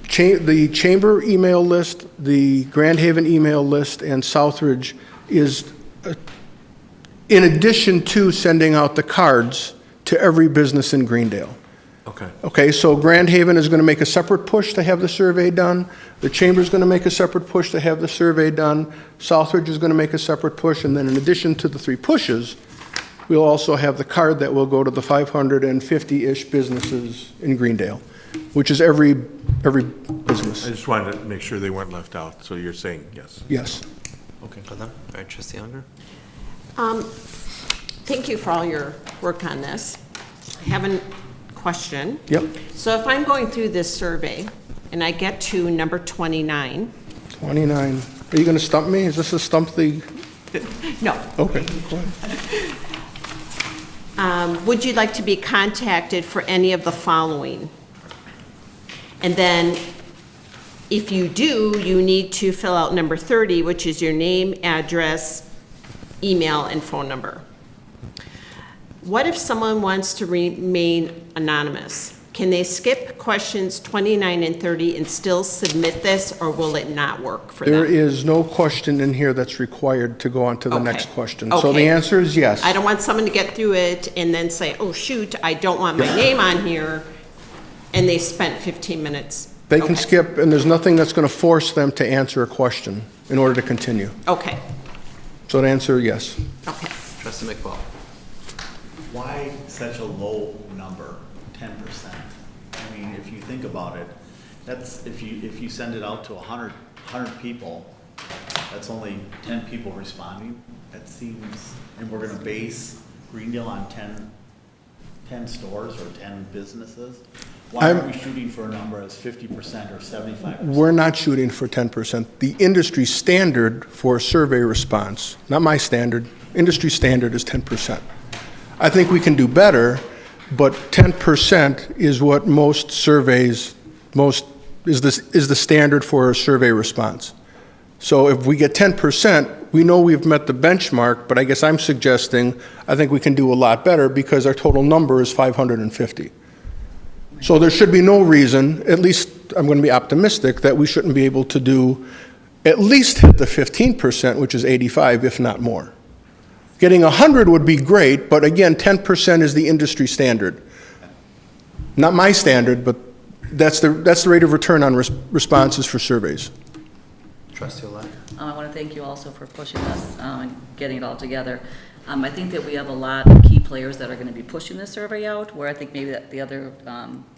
Chamber email list, the Grand Haven email list, and Southridge is in addition to sending out the cards to every business in Greendale. Okay. Okay, so Grand Haven is going to make a separate push to have the survey done. The Chamber's going to make a separate push to have the survey done. Southridge is going to make a separate push, and then in addition to the 3 pushes, we'll also have the card that will go to the 550-ish businesses in Greendale, which is every business. I just wanted to make sure they weren't left out, so you're saying yes. Yes. Okay. All right, Trustee Unger? Thank you for all your work on this. I have a question. Yep. So if I'm going through this survey and I get to number 29. 29. Are you going to stump me? Is this a stump the? No. Okay, go ahead. Would you like to be contacted for any of the following? And then if you do, you need to fill out number 30, which is your name, address, email, and phone number. What if someone wants to remain anonymous? Can they skip questions 29 and 30 and still submit this, or will it not work for them? There is no question in here that's required to go on to the Okay. next question. So the Okay. answer is yes. I don't want someone to get through it and then say, oh, shoot, I don't want my name on here, and they spent 15 minutes. They can Okay. skip, and there's nothing that's going to force them to answer a question in order to continue. Okay, So the answer, yes. okay. Trustee McFall? Why such a low number, 10%? I mean, if you think about it, that's, if you send it out to 100 people, that's only 10 people responding. That seems, and we're gonna base Greendale on 10 stores or 10 businesses? Why are we shooting for a number as 50% or 75%? We're not shooting for 10%. The industry standard for survey response, not my standard, industry standard is 10%. I think we can do better, but 10% is what most surveys, is the standard for a survey response. So if we get 10%, we know we've met the benchmark, but I guess I'm suggesting, I think we can do a lot better because our total number is 550. So there should be no reason, at least I'm going to be optimistic, that we shouldn't be able to do, at least hit the 15%, which is 85, if not more. Getting 100 would be great, but again, 10% is the industry standard. Not my standard, but that's the rate of return on responses for surveys. Trustee O'Leary? I want to thank you also for pushing this and getting it all together. I think that we have a lot of key players that are going to be pushing this survey out, where I think maybe that the other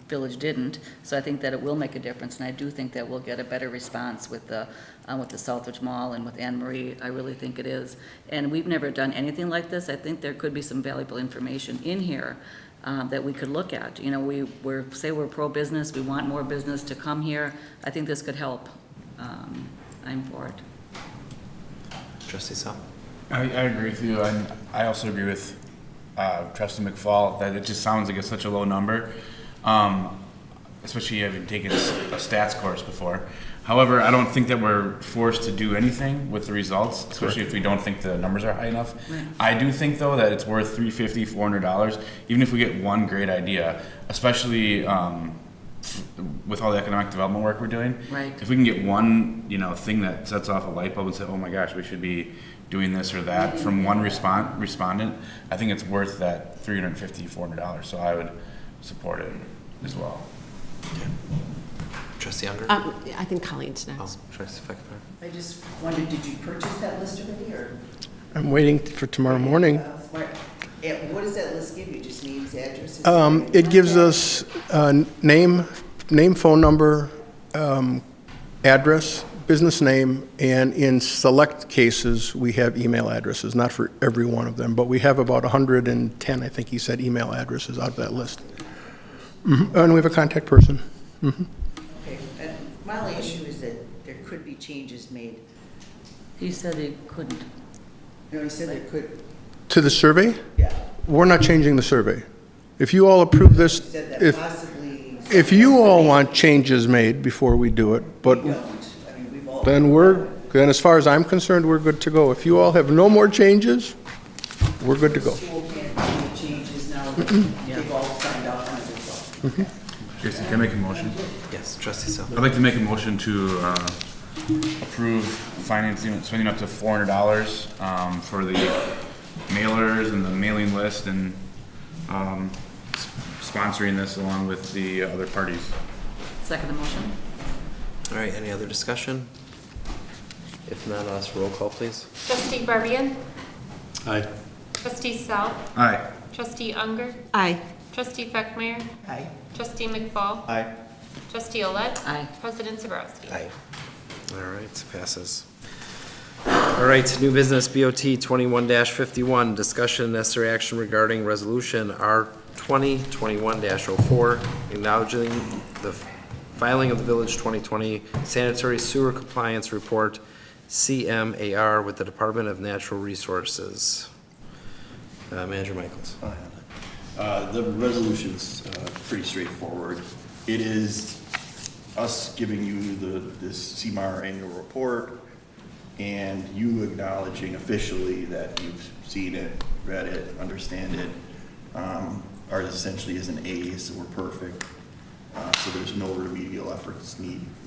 village didn't. So I think that it will make a difference, and I do think that we'll get a better response with the Southridge Mall and with Anne Marie. I really think it is. And we've never done anything like this. I think there could be some valuable information in here that we could look at. You know, we're pro-business, we want more business to come here. I think this could help. I'm for it. Trustee Sum? I agree with you, and I also agree with Trustee McFall that it just sounds like it's such a low number, especially having taken a stats course before. However, I don't think that we're forced to do anything with the results, especially if we don't think the numbers are high enough. Right. I do think, though, that it's worth $350, $400, even if we get one great idea, especially with all the economic development work we're doing. Right. If we can get one, thing that sets off a light bulb and say, oh my gosh, we should be doing this or that from one respondent, I think it's worth that $350, $400. So I would support it as well. Trustee Unger? I think Colleen's next. Trustee Feckenheimer? I just wondered, did you purchase that list already, or? I'm waiting for tomorrow morning. What does that list give you? Just names, addresses? It gives us name, phone number, address, business name, and in select cases, we have email addresses, not for every one of them, but we have about 110, I think he said, email addresses out of that list. And we have a contact person. Okay, and my only issue is that there could be changes made. He said he couldn't. No, he said there could, To the survey? yeah. We're not changing the survey. If you all approve this, He said that if, possibly if you all want changes made before we do it, but then then as far as I'm concerned, we're good to go. If you all have no more changes, we're good to go. School can't make any changes now, they've all signed off on it as well. Jason, can I make a motion? Yes, trustee Sel. I'd like to make a motion to approve financing, spending up to $400 for the mailers and the mailing list and sponsoring this along with the other parties. Second the motion? All right, any other discussion? If not, I'll ask for roll call, please. Trustee Barbian? Aye. Trustee Sal? Aye. Trustee Unger? Aye. Trustee Feckmeyer? Aye. Trustee McFall? Aye. Trustee Olet? Aye. President Zabrowski? Aye. All right, passes. All right, new business BOT 21-51, discussion and necessary action regarding resolution R 2021-04, acknowledging the filing of the Village 2020 Sanitary Sewer Compliance Report, CMAR, with the Department of Natural Resources. Manager Michaels. The resolution's pretty straightforward. It is us giving you this CMAR annual report and you acknowledging officially that you've seen it, read it, understand it. Ours essentially is an A, so we're perfect. So there's no remedial efforts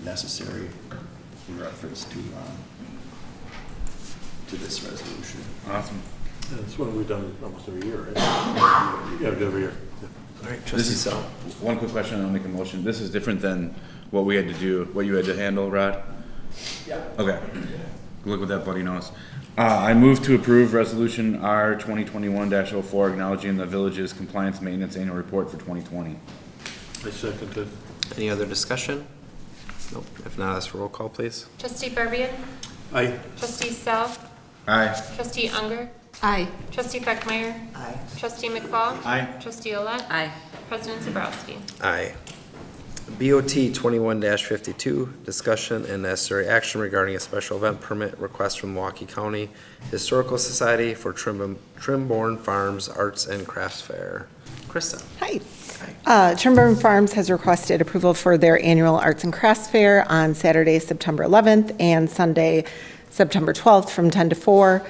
necessary in reference to this resolution. Awesome. That's what we've done almost every year, right? Yeah, every year. All right, This trustee is, Sel. one quick question and I'll make a motion. This is different than what we had to do, what you had to handle, Rod? Yeah. Okay. Look what that buddy knows. I move to approve resolution R 2021-04, acknowledging the village's compliance maintenance annual report for 2020. I second it. Any other discussion? Nope. If not, ask for roll call, please. Trustee Barbian? Aye. Trustee Sal? Aye. Trustee Unger? Aye. Trustee Feckmeyer? Aye. Trustee McFall? Aye. Trustee Olet? Aye. President Zabrowski? Aye. BOT 21-52, discussion and necessary action regarding a special event permit request from Milwaukee County Historical Society for Trimborn Farms Arts and Crafts Fair. Krista. Hi. Trimborn Farms has requested approval for their annual Arts and Crafts Fair on Saturday, September 11th and Sunday, September 12th from 10 to 4.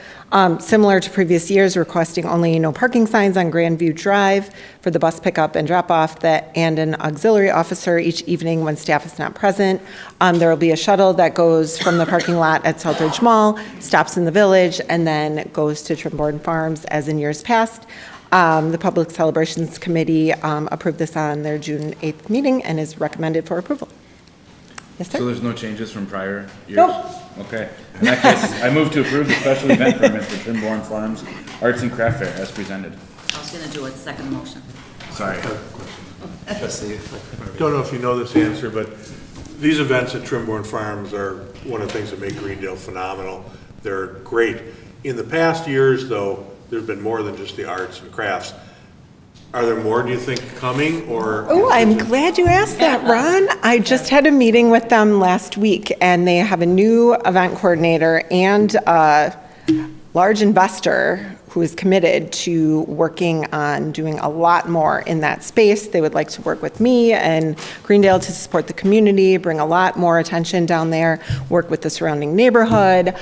Similar to previous years, requesting only no parking signs on Grandview Drive for the bus pickup and drop-off and an auxiliary officer each evening when staff is not present. There will be a shuttle that goes from the parking lot at Southridge Mall, stops in the village, and then goes to Trimborn Farms as in years past. The Public Celebrations Committee approved this on their June 8th meeting and is recommended for approval. Yes, sir. So there's no changes from prior years? Nope. Okay. In that case, I move to approve the special event permit for Trimborn Farms Arts and Craft Fair as presented. I was gonna do it, second motion. Sorry. Trustee. Don't know if you know this answer, but these events at Trimborn Farms are one of the things that make Greendale phenomenal. They're great. In the past years, though, there's been more than just the arts and crafts. Are there more, do you think, coming, or? Oh, I'm glad you asked that, Ron. I just had a meeting with them last week, and they have a new event coordinator and a large investor who is committed to working on doing a lot more in that space. They would like to work with me and Greendale to support the community, bring a lot more attention down there, work with the surrounding neighborhood,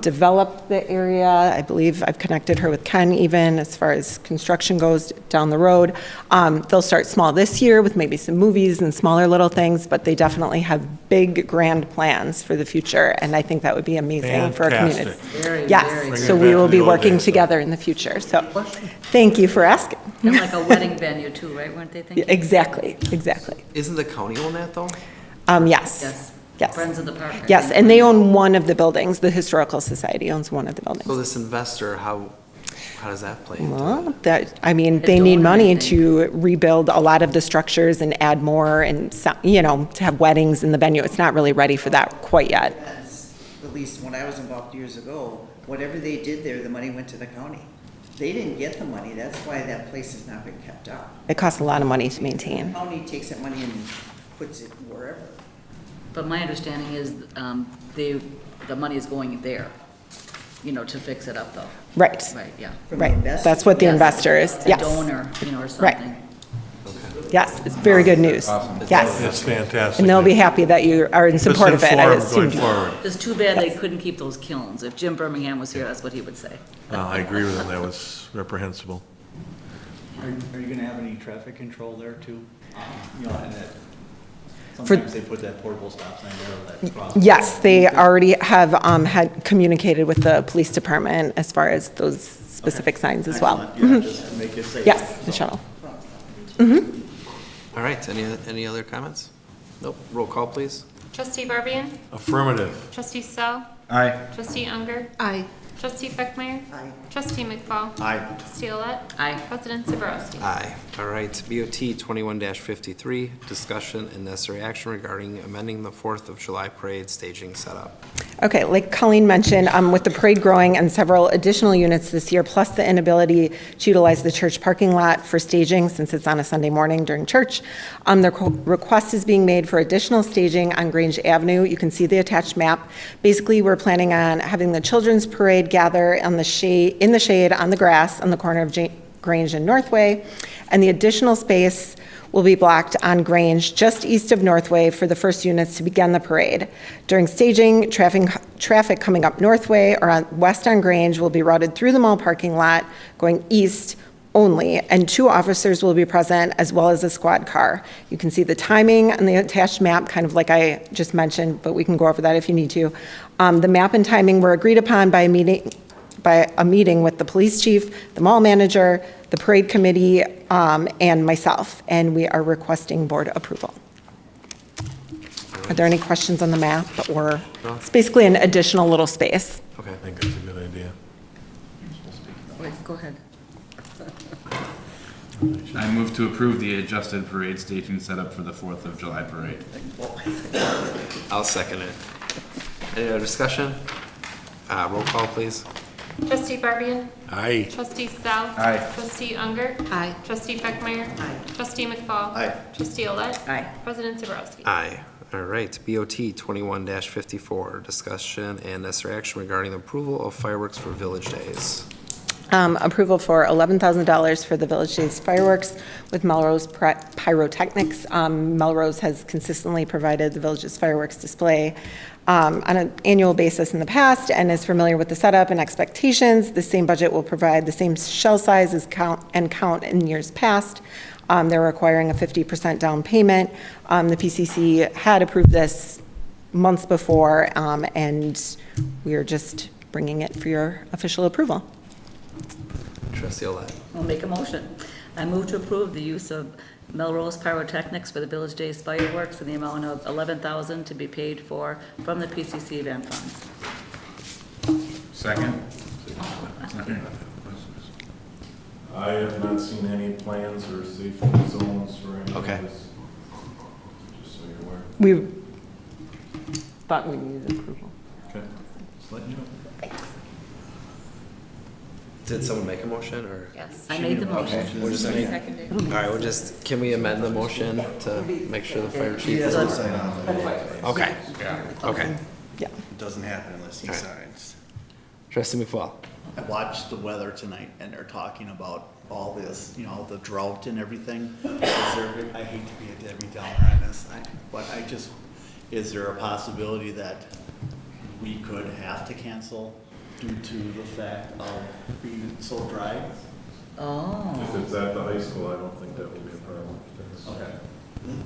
develop the area. I believe I've connected her with Ken even as far as construction goes down the road. They'll start small this year with maybe some movies and smaller little things, but they definitely have big, grand plans for the future, and I think that would be amazing for our community. Fantastic. Very, Yes, very so Bring it we back will to be the old working days, so. together in the future, so, thank you for asking. And like a wedding venue too, right, weren't they thinking? Exactly, exactly. Isn't the county own that, though? Yes. Yes. Yes. Friends of the Park. I Yes, think. and they own one of the buildings, the Historical Society owns one of the So buildings. this investor, how does that play into it? Well, they need donor, money I think. to rebuild a lot of the structures and add more and, to have weddings in the venue. It's not really ready for that quite yet. That's, at least when I was involved years ago, whatever they did there, the money went to the county. They didn't get the money, that's why that place has not been kept up. It costs a lot of money to The maintain. county takes that money and puts it wherever. But my understanding is, the money is going there, to fix it up though. Right, Right, yeah. From the right. investors. That's what the Yes. investor is, A yes. donor, or Right. something. Yes, it's very good news. Yes. That's fantastic. And they'll be happy that you are in support of it. I Let's assume. inform going forward. It's too bad they couldn't keep those kilns. If Jim Birmingham was here, that's what he would say. I agree with him, that was reprehensible. Are you gonna have any traffic control there too? You know, and that, For- sometimes they put that portable stop sign there, that cross. Yes, they already have had communicated with the police department as far as those specific signs as well. Excellent. Yeah, just to make it safe. Yes, the shuttle. All right, any other comments? Nope, roll call, please. Trustee Barbian? Affirmative. Trustee Sell? Aye. Trustee Unger? Aye. Trustee Beckmeyer? Aye. Trustee McFall? Aye. Trustee Olet? Aye. President Zaborowski? Aye. All right, BOT 21-53, discussion and necessary action regarding amending the 4th of July parade staging setup. Okay, like Colleen mentioned, with the parade growing and several additional units this year, plus the inability to utilize the church parking lot for staging since it's on a Sunday morning during church, the request is being made for additional staging on Grange Avenue. You can see the attached map. Basically, we're planning on having the children's parade gather in the shade on the grass on the corner of Grange and Northway, and the additional space will be blocked on Grange just east of Northway for the first units to begin the parade. During staging, traffic coming up Northway or west on Grange will be routed through the mall parking lot going east only, and 2 officers will be present as well as a squad car. You can see the timing on the attached map, kind of like I just mentioned, but we can go over that if you need to. The map and timing were agreed upon by a meeting with the police chief, the mall manager, the parade committee, and myself, and we are requesting board approval. Are there any questions on the map, or it's basically an additional little space? Okay. I think that's a good idea. Wait, go ahead. I move to approve the adjusted parade staging setup for the 4th of July parade. I'll second it. Any other discussion? Roll call, please. Trustee Barbian? Aye. Trustee Sell? Aye. Trustee Unger? Aye. Trustee Beckmeyer? Aye. Trustee McFall? Aye. Trustee Olet? Aye. President Zaborowski? Aye. All right, BOT 21-54, discussion and necessary action regarding the approval of fireworks for Village Days. Approval for $11,000 for the Village Days fireworks with Melrose Pyrotechnics. Melrose has consistently provided the Village's fireworks display on an annual basis in the past and is familiar with the setup and expectations. The same budget will provide the same shell size as count in years past. They're requiring a 50% down payment. The PCC had approved this months before, and we are just bringing it for your official approval. Trustee Olet. I'll make a motion. I move to approve the use of Melrose Pyrotechnics for the Village Days fireworks in the amount of $11,000 to be paid for from the PCC event funds. Second. I have not seen any plans or safety zones for any of Okay. this. Just so you're aware. We thought we needed approval. Okay. Just letting you know. Did someone make a motion, or? Yes. I made the motion. Okay, we'll just make, Seconded. all right, can we amend the motion to make sure the fire chief is? Okay, okay. Yeah. It doesn't happen unless he All right. signs. Trustee McFall. I watched the weather tonight, and they're talking about all this, you know, the drought and everything. I hate to be a Debbie Downer on this, but is there a possibility that we could have to cancel due to the fact of being so dry? Oh. If it's at the high school, I don't think that would be a problem. Okay.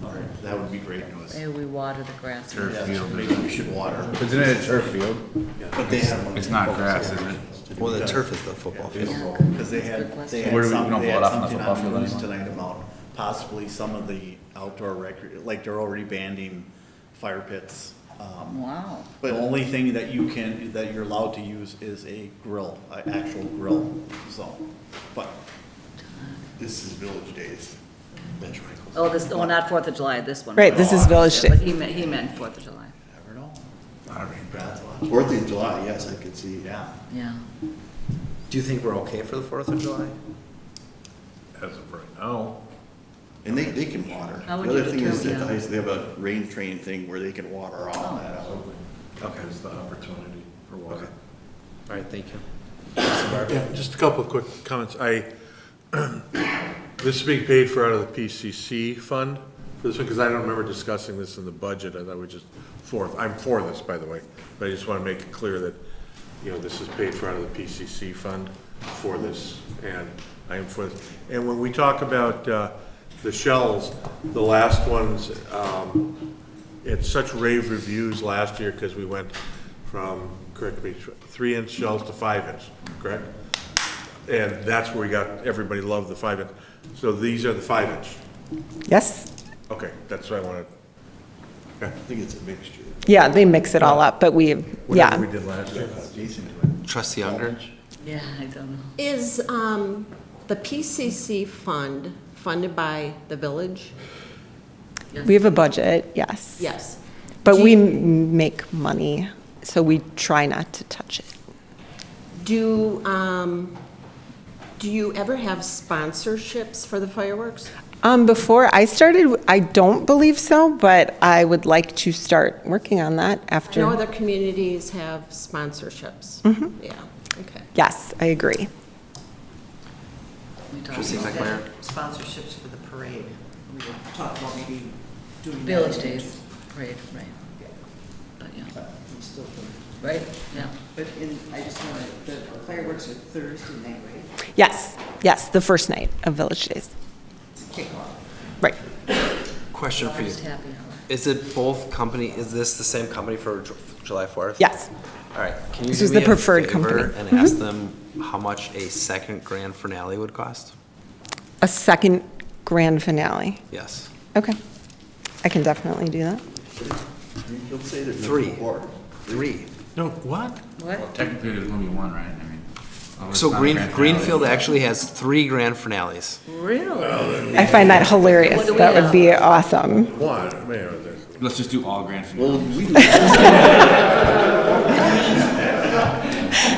All right, that would be great news. Maybe we water the grass. Turf Yeah, field. maybe we should water. Isn't it a turf field? But they have. It's not grass, is it? Well, the turf is the football field. Because they had Where do something, we they don't had blow it off on the something football on field the news anymore? tonight about possibly some of the outdoor like they're already banning fire pits. Wow. But the only thing that you're allowed to use is a grill, an actual grill, so, but this is Village Days. Oh, not 4th of July, this one. Right, this is Village But Days. he meant 4th of July. Never know. All right. 4th of July, yes, I could see. Yeah. Yeah. Do you think we're okay for the 4th of July? As of right now. And they can water. How The would other you thing is that determine- the high school, they have a rain train thing where they can water all that out. Okay. There's the opportunity for water. All right, thank you. Yeah, just a couple of quick comments. This is being paid for out of the PCC fund for this one, because I don't remember discussing this in the budget, and I was just I'm for this, by the way, but I just want to make it clear that, you know, this is paid for out of the PCC fund for this, and I am for this. And when we talk about the shells, the last ones, it's such rave reviews last year because we went from, correct me, 3-inch shells to 5-inch, correct? And that's where we got, everybody loved the 5-inch. So these are the 5-inch. Yes. Okay, that's what I wanted. I think it's a mixture. Yeah, they mix it all up, but Whatever we did last year. Trustee Unger? Yeah, I don't know. Is the PCC fund funded by the village? We have a budget, yes. Yes. But we make money, so we try not to touch it. Do you ever have sponsorships for the fireworks? Before I started, I don't believe so, but I would like to start working on that I after. know other communities have sponsorships. Mhm. Yeah, okay. Yes, I agree. We talked Trustee about McNair? Sponsorships for the parade. We talked about maybe doing that. Village Days, right, right. But, yeah, right, yeah. But I just want to, the fireworks are Thursday night, right? Yes, the first night of Village Days. It's a kickoff. Right. Question for you. Just happy hour. Is it both company, is this the same company for July 4th? Yes. All right, can you This do was me the a preferred favor company. and Mhm. ask them how much a second grand finale would cost? A second grand finale. Yes. Okay. I can definitely do that. You'll say there's Three. more. Three. No, what? What? Technically, there's only one, right? I mean. it's So not a grand finale. Greenfield actually has 3 grand finales. Really? I find that hilarious. What do we That would have? be awesome. One, man, Let's just do all grand finales.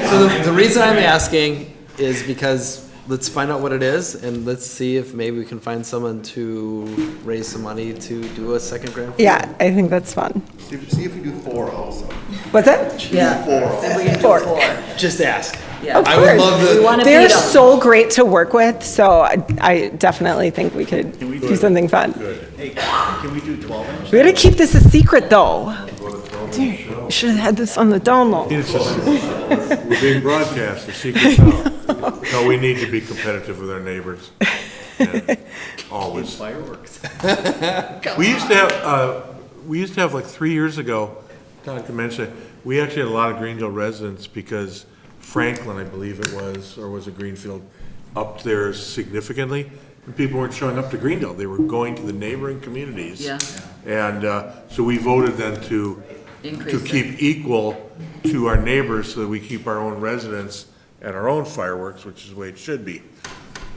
So the reason I'm asking is because let's find out what it is and let's see if maybe we can find someone to raise some money to do a second grand finale. Yeah, I think that's fun. See if we do 4 also. What's that? Yeah. Four. We can do Four. 4. Just ask. Yeah. Of I would course. love We to. want to They're beat 'em. so great to work with, so I definitely think we could do something fun. Hey, can we do 12-inch? We gotta keep this a secret, though. Dude, you should have had this on the download. We're being broadcast, the secret's out. No, we need to be competitive with our neighbors. Yeah, always. Fireworks. We used to have like 3 years ago, Don can mention it, we actually had a lot of Greenville residents because Franklin, I believe it was, or was it Greenfield, upped theirs significantly. And people weren't showing up to Greenville, they were going to the neighboring communities. Yeah. And so we voted then to Increase it. keep equal to our neighbors so that we keep our own residents and our own fireworks, which is the way it should be.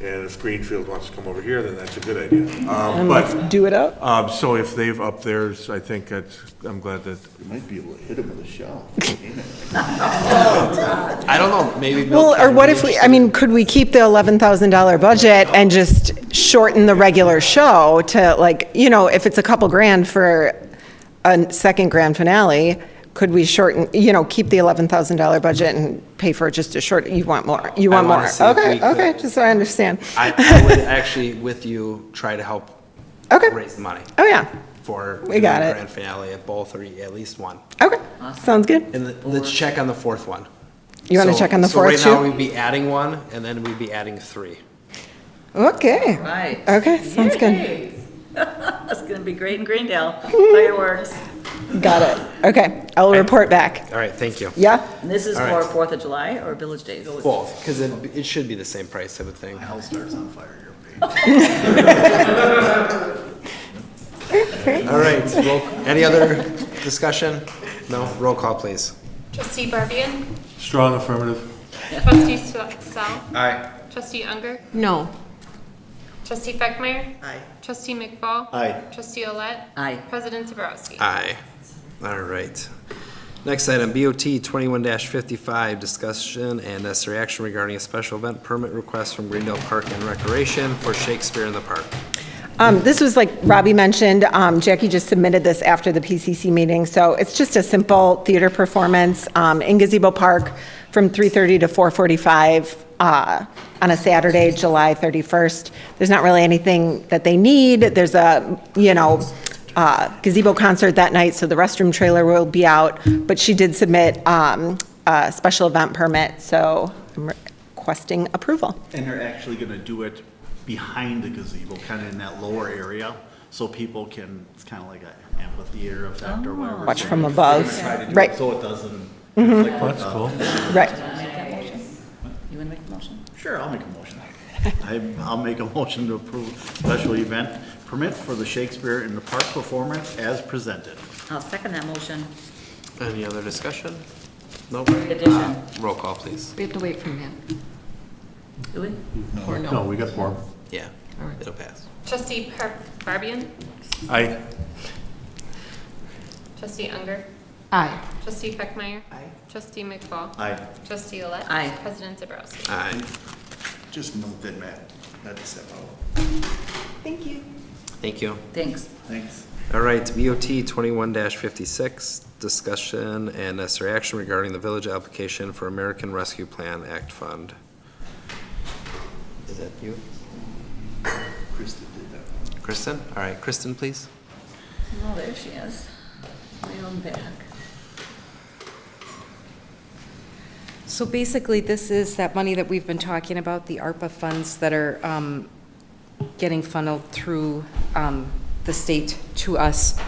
And if Greenfield wants to come over here, then that's a good idea. And let's do it up. So if they've upped theirs, I think I'm glad that, You might be able to hit him with a shell. I don't know, maybe. Bill Well, or can what be if we, interested. I mean, could we keep the $11,000 budget and just shorten the regular show to like, you know, if it's a couple grand for a second grand finale, could we shorten, you know, keep the $11,000 budget and pay for just a short, you want more, you want wanna more? see if we Okay, could- okay, just so I understand. I would actually, with you, try to help Okay. raise the money Oh, yeah, for We got doing a it. grand finale at both or at least one. okay, sounds good. And let's check on the fourth one. You want to So- check on the So fourth right now, too? we'd be adding one, and then we'd be adding 3. Okay, Right. okay, sounds good. Yay. That's gonna be great in Greendale. Fireworks. Got it. Okay, I'll report back. All right, thank you. Yeah? And this is All for right. 4th of July or Village Days? Both, because it should be the same price, I would think. My house starts on fire, you're All right, any other discussion? No, roll call, please. Trustee Barbian? strong affirmative. Trustee Sal? Aye. Trustee Unger? No. Trustee Beckmeyer? Aye. Trustee McFall? Aye. Trustee Olet? Aye. President Zaborowski? Aye. All right. Next item, BOT 21-55, discussion and necessary action regarding a special event permit request from Greendale Park and Recreation for Shakespeare in the Park. This was like Robbie mentioned, Jackie just submitted this after the PCC meeting, so it's just a simple theater performance in Gazebo Park from 3:30 to 4:45. on a Saturday, July 31st. There's not really anything that they need. There's a, gazebo concert that night, so the restroom trailer will be out. But she did submit a special event permit, so I'm requesting approval. And they're actually gonna do it behind the gazebo, kind of in that lower area, so people can, it's kind of like an amphitheater effect or whatever. Watch from above. They're gonna try to do it Right. So it doesn't Mhm. conflict with That's cool. Right. Make that motion? You want to make a motion? Sure, I'll make a motion. I'll make a motion to approve special event permit for the Shakespeare in the Park performance as presented. I'll second that motion. Any other discussion? No? Addition. Roll call, please. We have to wait for him. Do we? Or no? No, we got four. Yeah, it'll pass. Trustee Barbian? Aye. Trustee Unger? Aye. Trustee Peckmeyer? Aye. Trustee McFall? Aye. Trustee Alette? Aye. President Zabrowski? Aye. Just note that Matt had to step out. Thank you. Thank you. Thanks. Thanks. All right, BOT 21-56, discussion and necessary action regarding the village application for American Rescue Plan Act Fund. Is that you? Kristen did that one. Kristen? All right, Kristen, please. Oh, there she is. My own back. So basically, this is that money that we've been talking about, the ARPA funds that are getting funneled through the state to us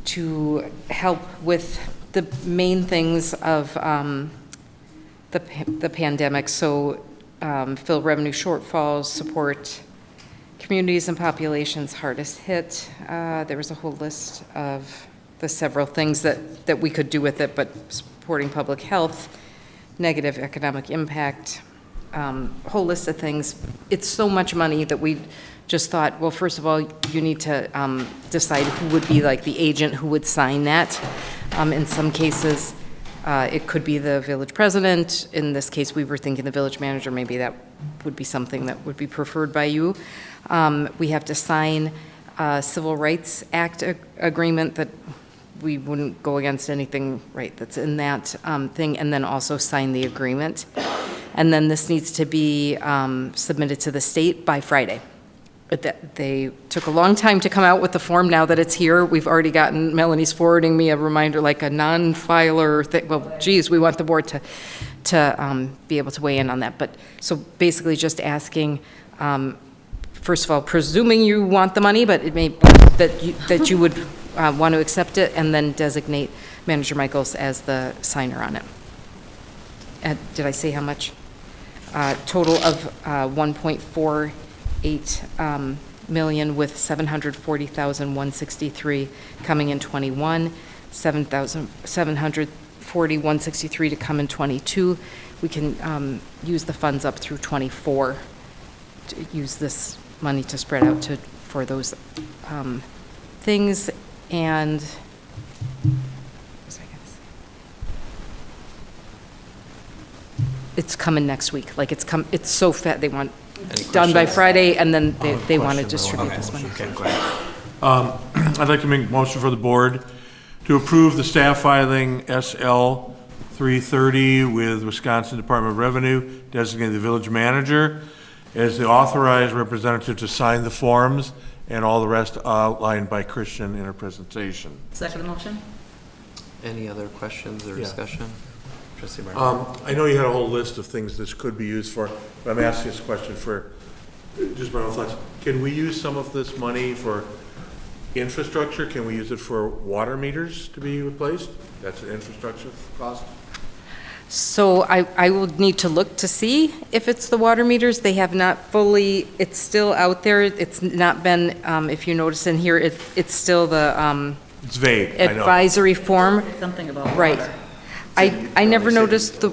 to help with the main things of the pandemic. So fill revenue shortfalls, support communities and populations hardest hit. There was a whole list of the several things that we could do with it, but supporting public health, negative economic impact, whole list of things. It's so much money that we just thought, well, first of all, you need to decide who would be like the agent who would sign that. In some cases, it could be the village president. In this case, we were thinking the village manager. Maybe that would be something that would be preferred by you. We have to sign a Civil Rights Act agreement that we wouldn't go against anything, right, that's in that thing, and then also sign the agreement. And then this needs to be submitted to the state by Friday. But they took a long time to come out with the form. Now that it's here, we've already gotten, Melanie's forwarding me a reminder, like a non-filer thing. Well, geez, we want the board to be able to weigh in on that. But, so basically just asking, first of all, presuming you want the money, but it may, that you would want to accept it, and then designate Manager Michaels as the signer on it. Did I say how much? Total of 1.48 million, with 740,163 coming in 21, 740,163 to come in 22. We can use the funds up through 24 to use this money to spread out for those things. And it's coming next week. Like it's so fat. They want done by Friday, and then they want to distribute this money. Okay, go ahead. I'd like to make a motion for the board to approve the staff filing SL 330 with Wisconsin Department of Revenue, designating the village manager as the authorized representative to sign the forms, and all the rest outlined by Christian in her presentation. Second motion? Any other questions or Yeah. discussion? Trustee Martin? I know you had a whole list of things this could be used for, but I'm asking this question for just my own thoughts. Can we use some of this money for infrastructure? Can we use it for water meters to be replaced? That's an infrastructure cost? So I will need to look to see if it's the water meters. They have not fully, it's still out there. It's not been, if you notice in here, it's still the It's vague, I know. advisory form. Something about Right. water. I never noticed the,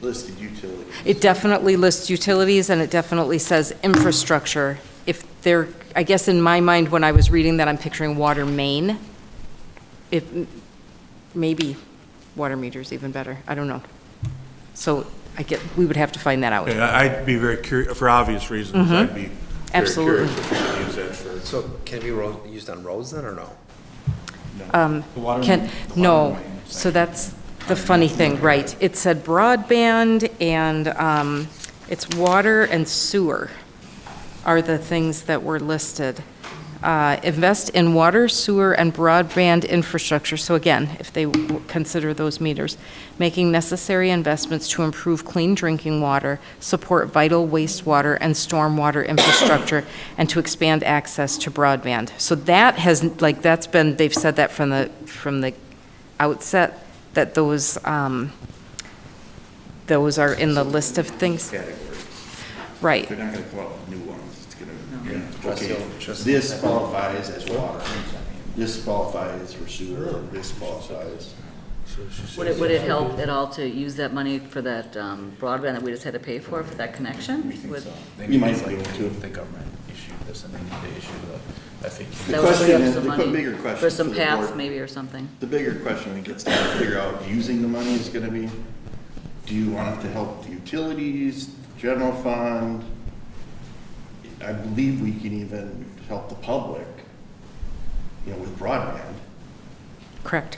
Listed utilities. it definitely lists utilities, and it definitely says infrastructure. If they're, I guess in my mind, when I was reading that, I'm picturing water main. If, maybe water meters even better, I don't know. So we would have to find that out. Okay, I'd be very curious, for obvious reasons, Mhm. I'd be very Absolutely. curious if we could use that for. So can it be used on roads then, or no? No, so that's the funny thing, right. It said broadband and it's water and sewer are the things that were listed. Invest in water, sewer, and broadband infrastructure. So again, if they consider those meters, making necessary investments to improve clean drinking water, support vital wastewater and stormwater infrastructure, and to expand access to broadband. So that has, like, that's been, they've said that from the outset, that those are in the list of things. Right. They're not gonna come up with new ones. It's gonna, okay, this qualifies as water. This qualifies for sewer, this qualifies. Would it help at all to use that money for that broadband that we just had to pay for that connection? You might be able to. The government issued this and they need to issue the FAQ. The That would question free up is, some they put money bigger questions for some to the paths board. maybe or something. The bigger question when it gets down to figure out using the money is gonna be, do you want it to help the utilities, general fund? I believe we can even help the public, with broadband. Correct.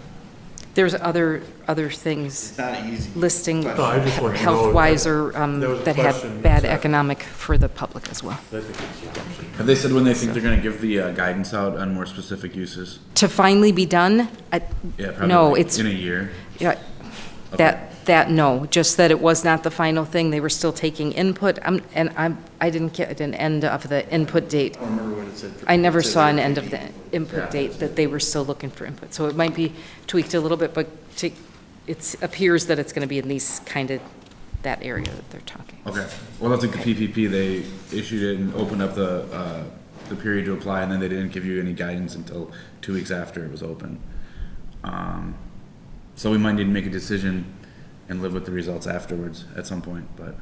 There's other things It's not easy. listing No, I just wanted to know health-wise or that was a that question have bad that- economic for the public as well. I think it's a question. Have they said when they think they're gonna give the guidance out on more specific uses? To finally be done, Yeah, probably no, like it's, in a year. yeah, no, just that it was not the final thing. They were still taking input, I didn't get an end of the input date. I don't remember what it said. I never It said saw an they're end of taking- the input date, that they were still looking for input. So it might be tweaked a little bit, but it appears that it's going to be in these kind of, that area that they're talking. Okay, well, that's like the PPP, they issued it and opened up the period to apply, and then they didn't give you any guidance until 2 weeks after it was open. So we might need to make a decision and live with the results afterwards at some point, but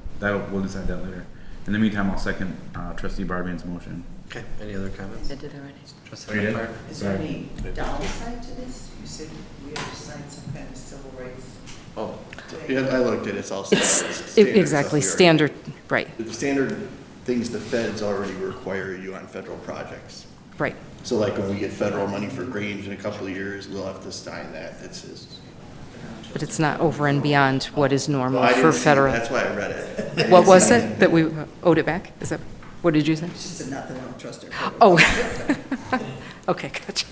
we'll decide that later. In the meantime, I'll second trustee Barbian's motion. Okay, any other comments? I did already. Trustee Oh, you did? McFarland? Is there any downside to this? You said we have to sign some kind of civil rights. Oh, yeah, I looked at it, it's all It's, standard exactly, stuff we already- standard, right, The standard things the feds already require you on federal projects. right. So like when we get federal money for Grange in a couple of years, we'll have to sign that. It's just. But it's not over and beyond what is normal Well, I for didn't see it. federal. That's why I read it. I didn't What was see it, that we owed it back? Is that, what did you say? She said not that I don't trust her. Oh, okay, gotcha.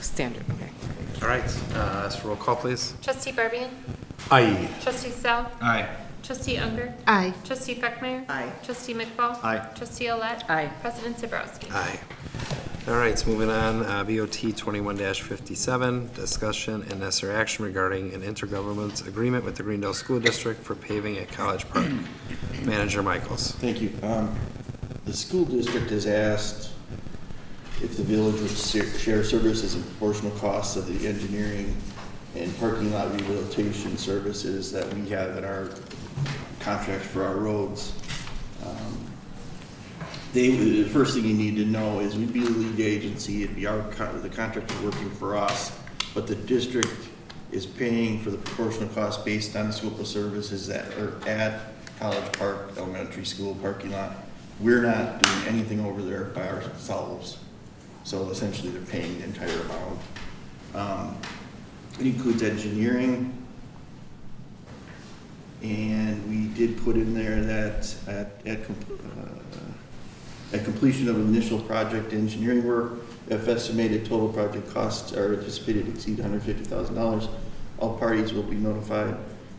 Standard, okay. All right, ask for roll call, please. Trustee Barbian? Aye. Trustee Sal? Aye. Trustee Unger? Aye. Trustee Beckmeyer? Aye. Trustee McFall? Aye. Trustee Olet? Aye. President Zabrowski? Aye. All right, so moving on, BOT 21-57, discussion and necessary action regarding an intergovernmental agreement with the Greendale School District for paving at College Park. Manager Michaels. Thank you. The school district has asked if the village would share services and proportional costs of the engineering and parking lot rehabilitation services that we have in our contract for our roads. The first thing you need to know is we'd be the lead agency, it'd be the contractor working for us, but the district is paying for the proportional cost based on the scope of services that are at College Park Elementary School parking lot. We're not doing anything over there by ourselves. So essentially, they're paying the entire amount. It includes engineering. And we did put in there that at completion of initial project engineering work, if estimated total project costs are anticipated to exceed $150,000, all parties will be notified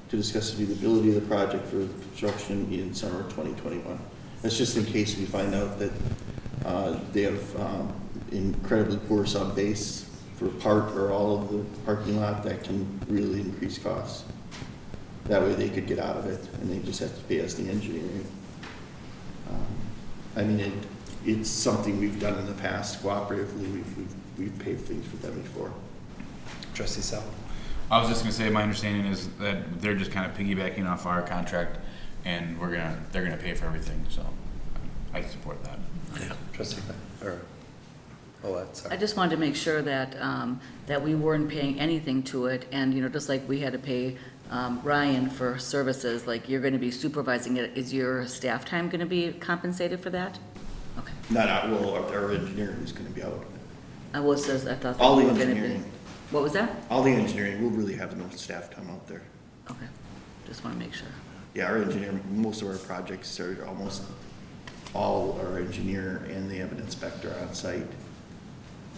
to discuss the feasibility of the project for construction in summer 2021. That's just in case we find out that they have incredibly poor sub-base for part or all of the parking lot. That can really increase costs. That way they could get out of it and they just have to pay us the engineering. I mean, it's something we've done in the past cooperatively. We've paid things for them before. Trustee Sal. I was just gonna say, my understanding is that they're just kind of piggybacking off our contract, and they're gonna pay for everything, so I support that. Yeah. Trustee, or, sorry. I just wanted to make sure that, that we weren't paying anything to it, and, just like we had to pay Ryan for services, like you're gonna be supervising it, is your staff time gonna be compensated for that? Okay. Not out, well, our engineering is gonna be out. Well, it says, I thought that All we the were gonna be. engineering. What was that? All the engineering, we'll really have no staff time out there. Okay, just want to make sure. Yeah, our engineer, most of our projects are almost all our engineer, and they have an inspector on site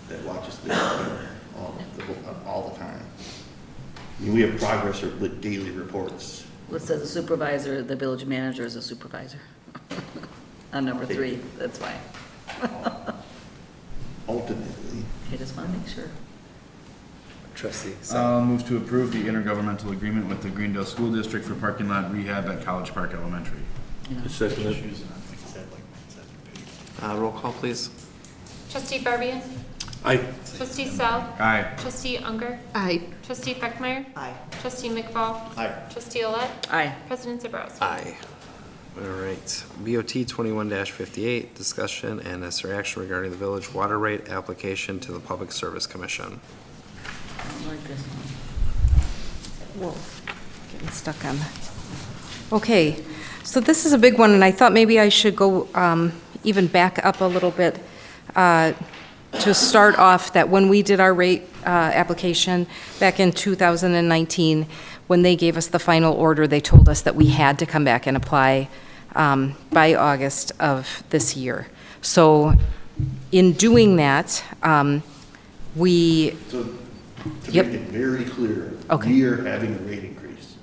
that watches the all the time. I mean, we have progress or daily reports. Well, it says a supervisor, the village manager is a supervisor. On number 3, that's why. Ultimately. I just want to make sure. Trustee. I'll move to approve the intergovernmental agreement with the Greendale School District for parking lot rehab at College Park Elementary. Second it. Roll call, please. Trustee Barbian? Aye. Trustee Sal? Aye. Trustee Unger? Aye. Trustee Beckmeyer? Aye. Trustee McFall? Aye. Trustee Alette? Aye. President Zabrowski? Aye. All right. BOT 21-58, discussion and necessary action regarding the village water rate application to the Public Service Commission. I don't like this one. Whoa, getting stuck on that. Okay, so this is a big one, and I thought maybe I should go even back up a little bit to start off that when we did our rate application back in 2019, when they gave us the final order, they told us that we had to come back and apply by August of this year. So in doing that, we... So to Yep. make it very clear, Okay. we are having a rate increase.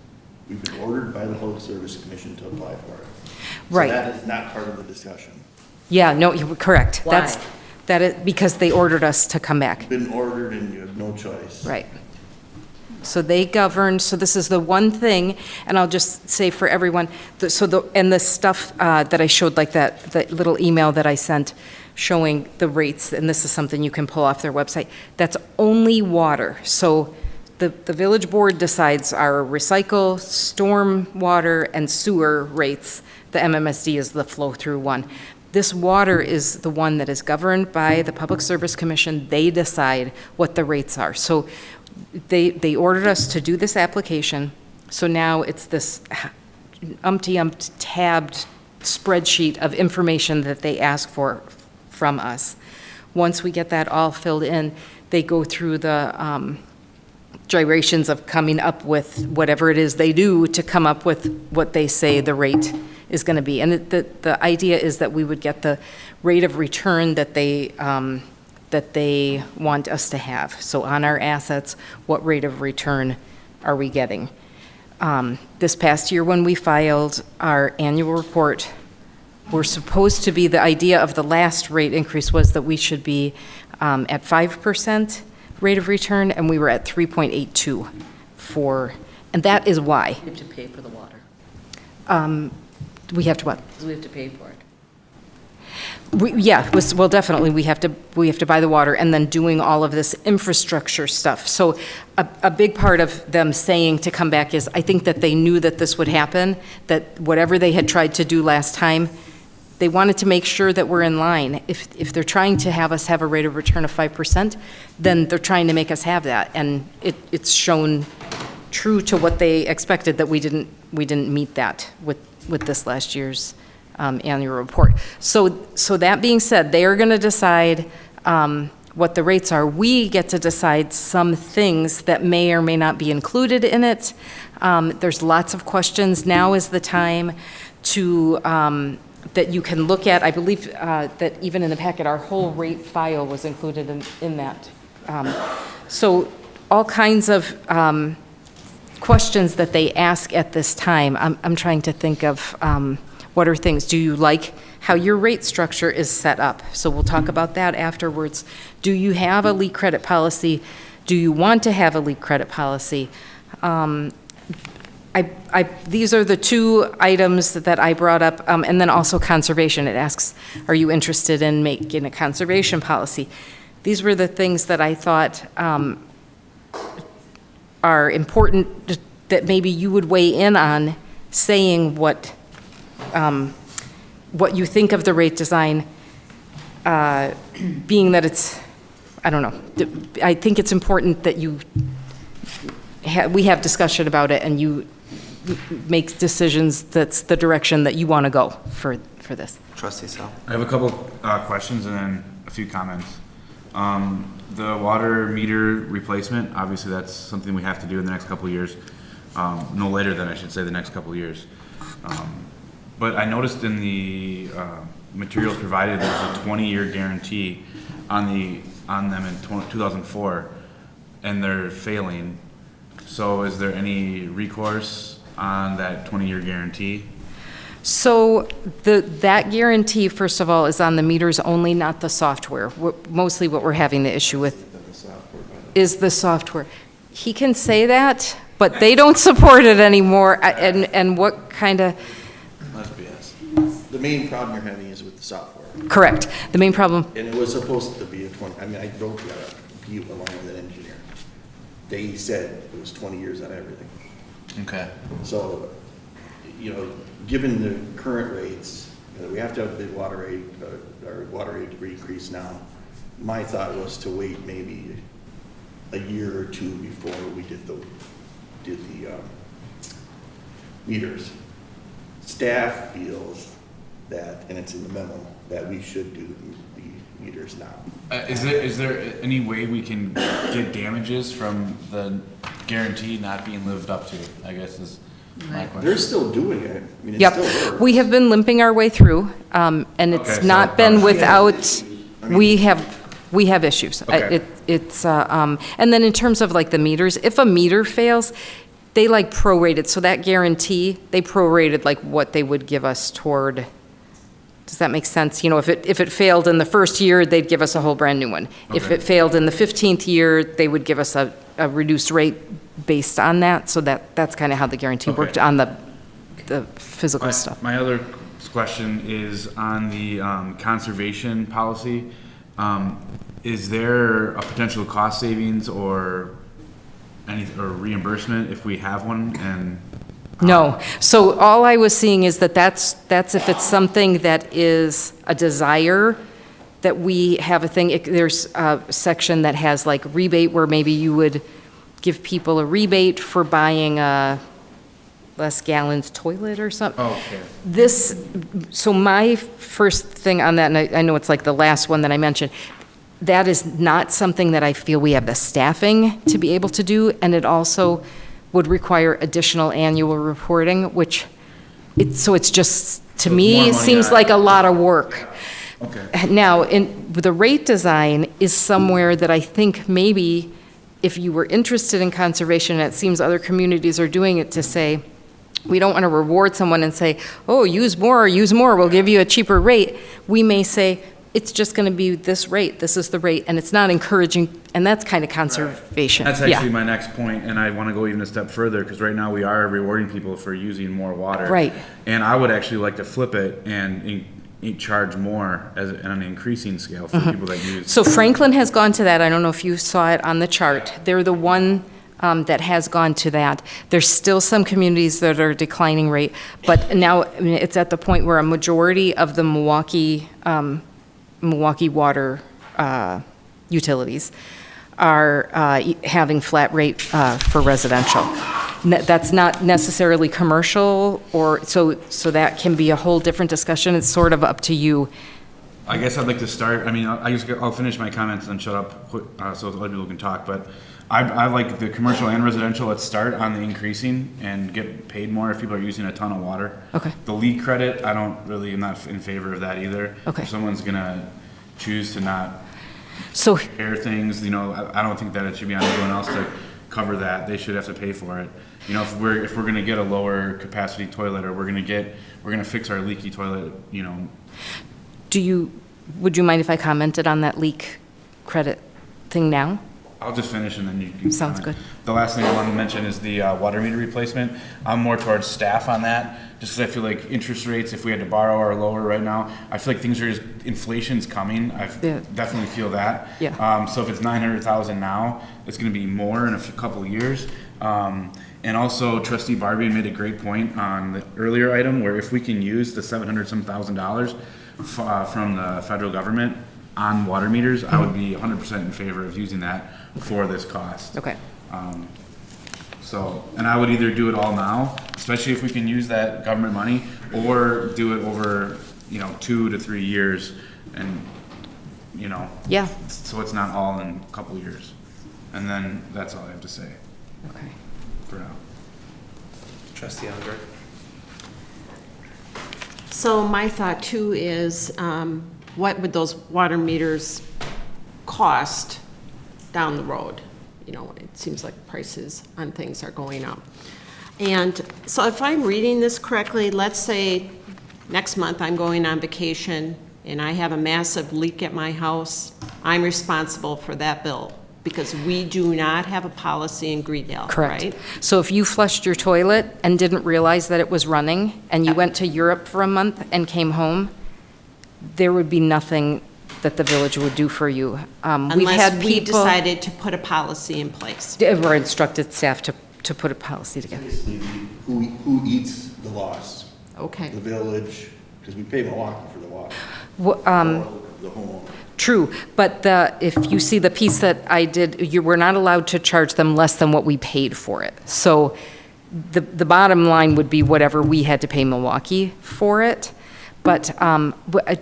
We've been ordered by the Public Service Commission to apply for it. Right. So that is not part of the discussion. Yeah, no, you were correct. Why? That is because they ordered us to come back. Been ordered and you have no choice. Right. So they govern, so this is the one thing, and I'll just say for everyone, and the stuff that I showed, like that little email that I sent showing the rates, and this is something you can pull off their website, that's only water. So the village board decides our recycle, storm water, and sewer rates. The MMSD is the flow-through one. This water is the one that is governed by the Public Service Commission. They decide what the rates are. So they ordered us to do this application. So now it's this umpty-umped tabbed spreadsheet of information that they ask for from us. Once we get that all filled in, they go through the gyrations of coming up with whatever it is they do to come up with what they say the rate is going to be. And the idea is that we would get the rate of return that they want us to have. So on our assets, what rate of return are we getting? This past year when we filed our annual report, we're supposed to be, the idea of the last rate increase was that we should be at 5% rate of return, and we were at 3.82 and that is why. We have to pay for the water. We have to what? Because we have to pay for it. Well, definitely, we have to buy the water and then doing all of this infrastructure stuff. So a big part of them saying to come back is, I think that they knew that this would happen, that whatever they had tried to do last time, they wanted to make sure that we're in line. If they're trying to have us have a rate of return of 5%, then they're trying to make us have that. And it's shown true to what they expected, that we didn't meet that with this last year's annual report. So that being said, they are going to decide what the rates are. We get to decide some things that may or may not be included in it. There's lots of questions. Now is the time to that you can look at. I believe that even in the packet, our whole rate file was included in that. So all kinds of questions that they ask at this time. I'm trying to think of what are things. Do you like how your rate structure is set up? So we'll talk about that afterwards. Do you have a leak credit policy? Do you want to have a leak credit policy? These are the two items that I brought up, and then also conservation. It asks, are you interested in making a conservation policy? These were the things that I thought are important, that maybe you would weigh in on, saying what you think of the rate design, being that it's, I don't know, I think it's important that we have discussion about it and you make decisions that's the direction that you want to go for this. Trustee Sal. I have a couple questions and then a few comments. The water meter replacement, obviously that's something we have to do in the next couple of years. No later than, I should say, the next couple of years. But I noticed in the materials provided, there's a 20-year guarantee on them in 2004, and they're failing. So is there any recourse on that 20-year guarantee? So that guarantee, first of all, is on the meters only, not the software. Mostly what we're having the issue with is the software. He can say that, but they don't support it anymore. And what kind of? Must be us. The main problem you're having is with the software. Correct. The main problem. And it was supposed to be a 20, I mean, I wrote that up, compute along with an engineer. They said it was 20 years on everything. Okay. So, you know, given the current rates, we have to have the water rate, our water rate increase now. My thought was to wait maybe a year or two before we did the meters. Staff feels that, and it's in the memo, that we should do the meters now. Is there any way we can get damages from the guarantee not being lived up to, I guess is my question. They're still doing it. I mean, it Yep. still works. We have been limping our way through, and it's Okay, so- not been without, we have issues. Okay. And then in terms of like the meters, if a meter fails, they like prorated, so that guarantee, they prorated like what they would give us toward, does that make sense? You know, if it failed in the first year, they'd give us a whole brand new one. If Okay. it failed in the 15th year, they would give us a reduced rate based on that, so that's kind of how the guarantee Okay. worked on the physical stuff. My other question is on the conservation policy. Is there a potential cost savings or reimbursement if we have one? And No. So all I was seeing is that's if it's something that is a desire, that we have a thing, there's a section that has like rebate where maybe you would give people a rebate for buying a less gallons toilet or something. Oh, okay. So my first thing on that, and I know it's like the last one that I mentioned, that is not something that I feel we have the staffing to be able to do, and it also would require additional annual reporting, which, it's just, to So more me, money seems on- like a lot of work. Okay. Now, the rate design is somewhere that I think maybe if you were interested in conservation, and it seems other communities are doing it, to say, we don't want to reward someone and say, oh, use more, we'll give you a cheaper rate. We may say, it's just going to be this rate, this is the rate, and it's not encouraging, and that's kind of conservation. That's Yeah. actually my next point, and I want to go even a step further, because right now we are rewarding people for using more water. Right. And I would actually like to flip it and charge more on an increasing scale for people that use. So Franklin has gone to that. I don't know if you saw it on the chart. They're the one that has gone to that. There's still some communities that are declining rate, but now it's at the point where a majority of the Milwaukee water utilities are having flat rate for residential. That's not necessarily commercial, or so that can be a whole different discussion. It's sort of up to you. I guess I'd like to start, I mean, I'll finish my comments and shut up, so other people can talk, but I like the commercial and residential, let's start on the increasing and get paid more if people are using a ton of water. Okay. The leak credit, I'm not in favor of that either. Okay. If someone's gonna choose to not So air things, I don't think that it should be on everyone else to cover that, they should have to pay for it. If we're gonna get a lower capacity toilet, or we're gonna fix our leaky toilet, would you mind if I commented on that leak credit thing now? I'll just finish and then you can. Sounds comment. good. The last thing I wanted to mention is the water meter replacement. I'm more towards staff on that, just because I feel like interest rates, if we had to borrow, are lower right now. I feel like inflation's coming. I Yeah. definitely feel that. Yeah. So if it's 900,000 now, it's going to be more in a couple of years. And also, Trustee Barbie made a great point on the earlier item, where if we can use the $700,000 from the federal government on water meters, I would be 100% in favor of using that for this cost. Okay. And I would either do it all now, especially if we can use that government money, or do it over, 2 to 3 years and you know. Yeah. So it's not all in a couple of years. And then that's all I have to say Okay. for now. Trustee Alger? So my thought too is, what would those water meters cost down the road? You know, it seems like prices on things are going up. And so if I'm reading this correctly, let's say next month I'm going on vacation and I have a massive leak at my house, I'm responsible for that bill because we do not have a policy in Greendale, Correct. right? So if you flushed your toilet and didn't realize that it was running, and you went to Europe for a month and came home, there would be nothing that the village would do for you. Unless we decided to put a policy in place. Or instructed staff to put a policy together. Basically, who eats the loss? Okay. The village, because we pay Milwaukee for the water. Wha- Or the homeowner. True, but if you see the piece that I did, you were not allowed to charge them less than what we paid for it. So the bottom line would be whatever we had to pay Milwaukee for it. But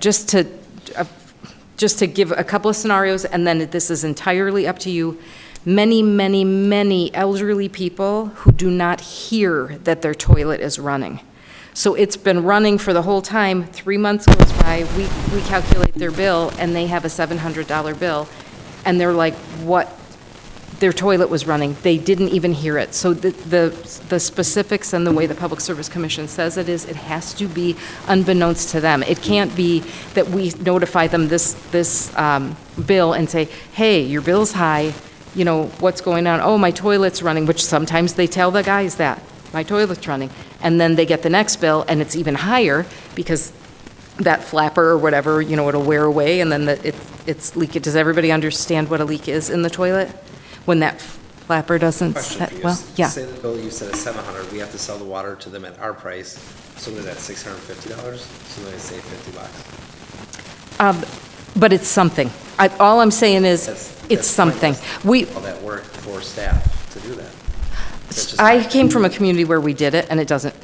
just to give a couple of scenarios, and then this is entirely up to you. Many, many, many elderly people who do not hear that their toilet is running. So it's been running for the whole time. 3 months goes by, we calculate their bill, and they have a $700 bill. And they're like, what? Their toilet was running. They didn't even hear it. So the specifics and the way the Public Service Commission says it is, it has to be unbeknownst to them. It can't be that we notify them this bill and say, hey, your bill's high, you know, what's going on? Oh, my toilet's running, which sometimes they tell the guys that, my toilet's running. And then they get the next bill, and it's even higher because that flapper or whatever, you know, it'll wear away, and then it's leaking. Does everybody understand what a leak is in the toilet? When that flapper doesn't Question set for you. well? Yeah. Say the bill you said is $700, we have to sell the water to them at our price, so that's $650, so they say $50. But it's something. All I'm saying is, That's it's something. All that work for staff to do that. That's just- I came from a community where we did it, and it doesn't,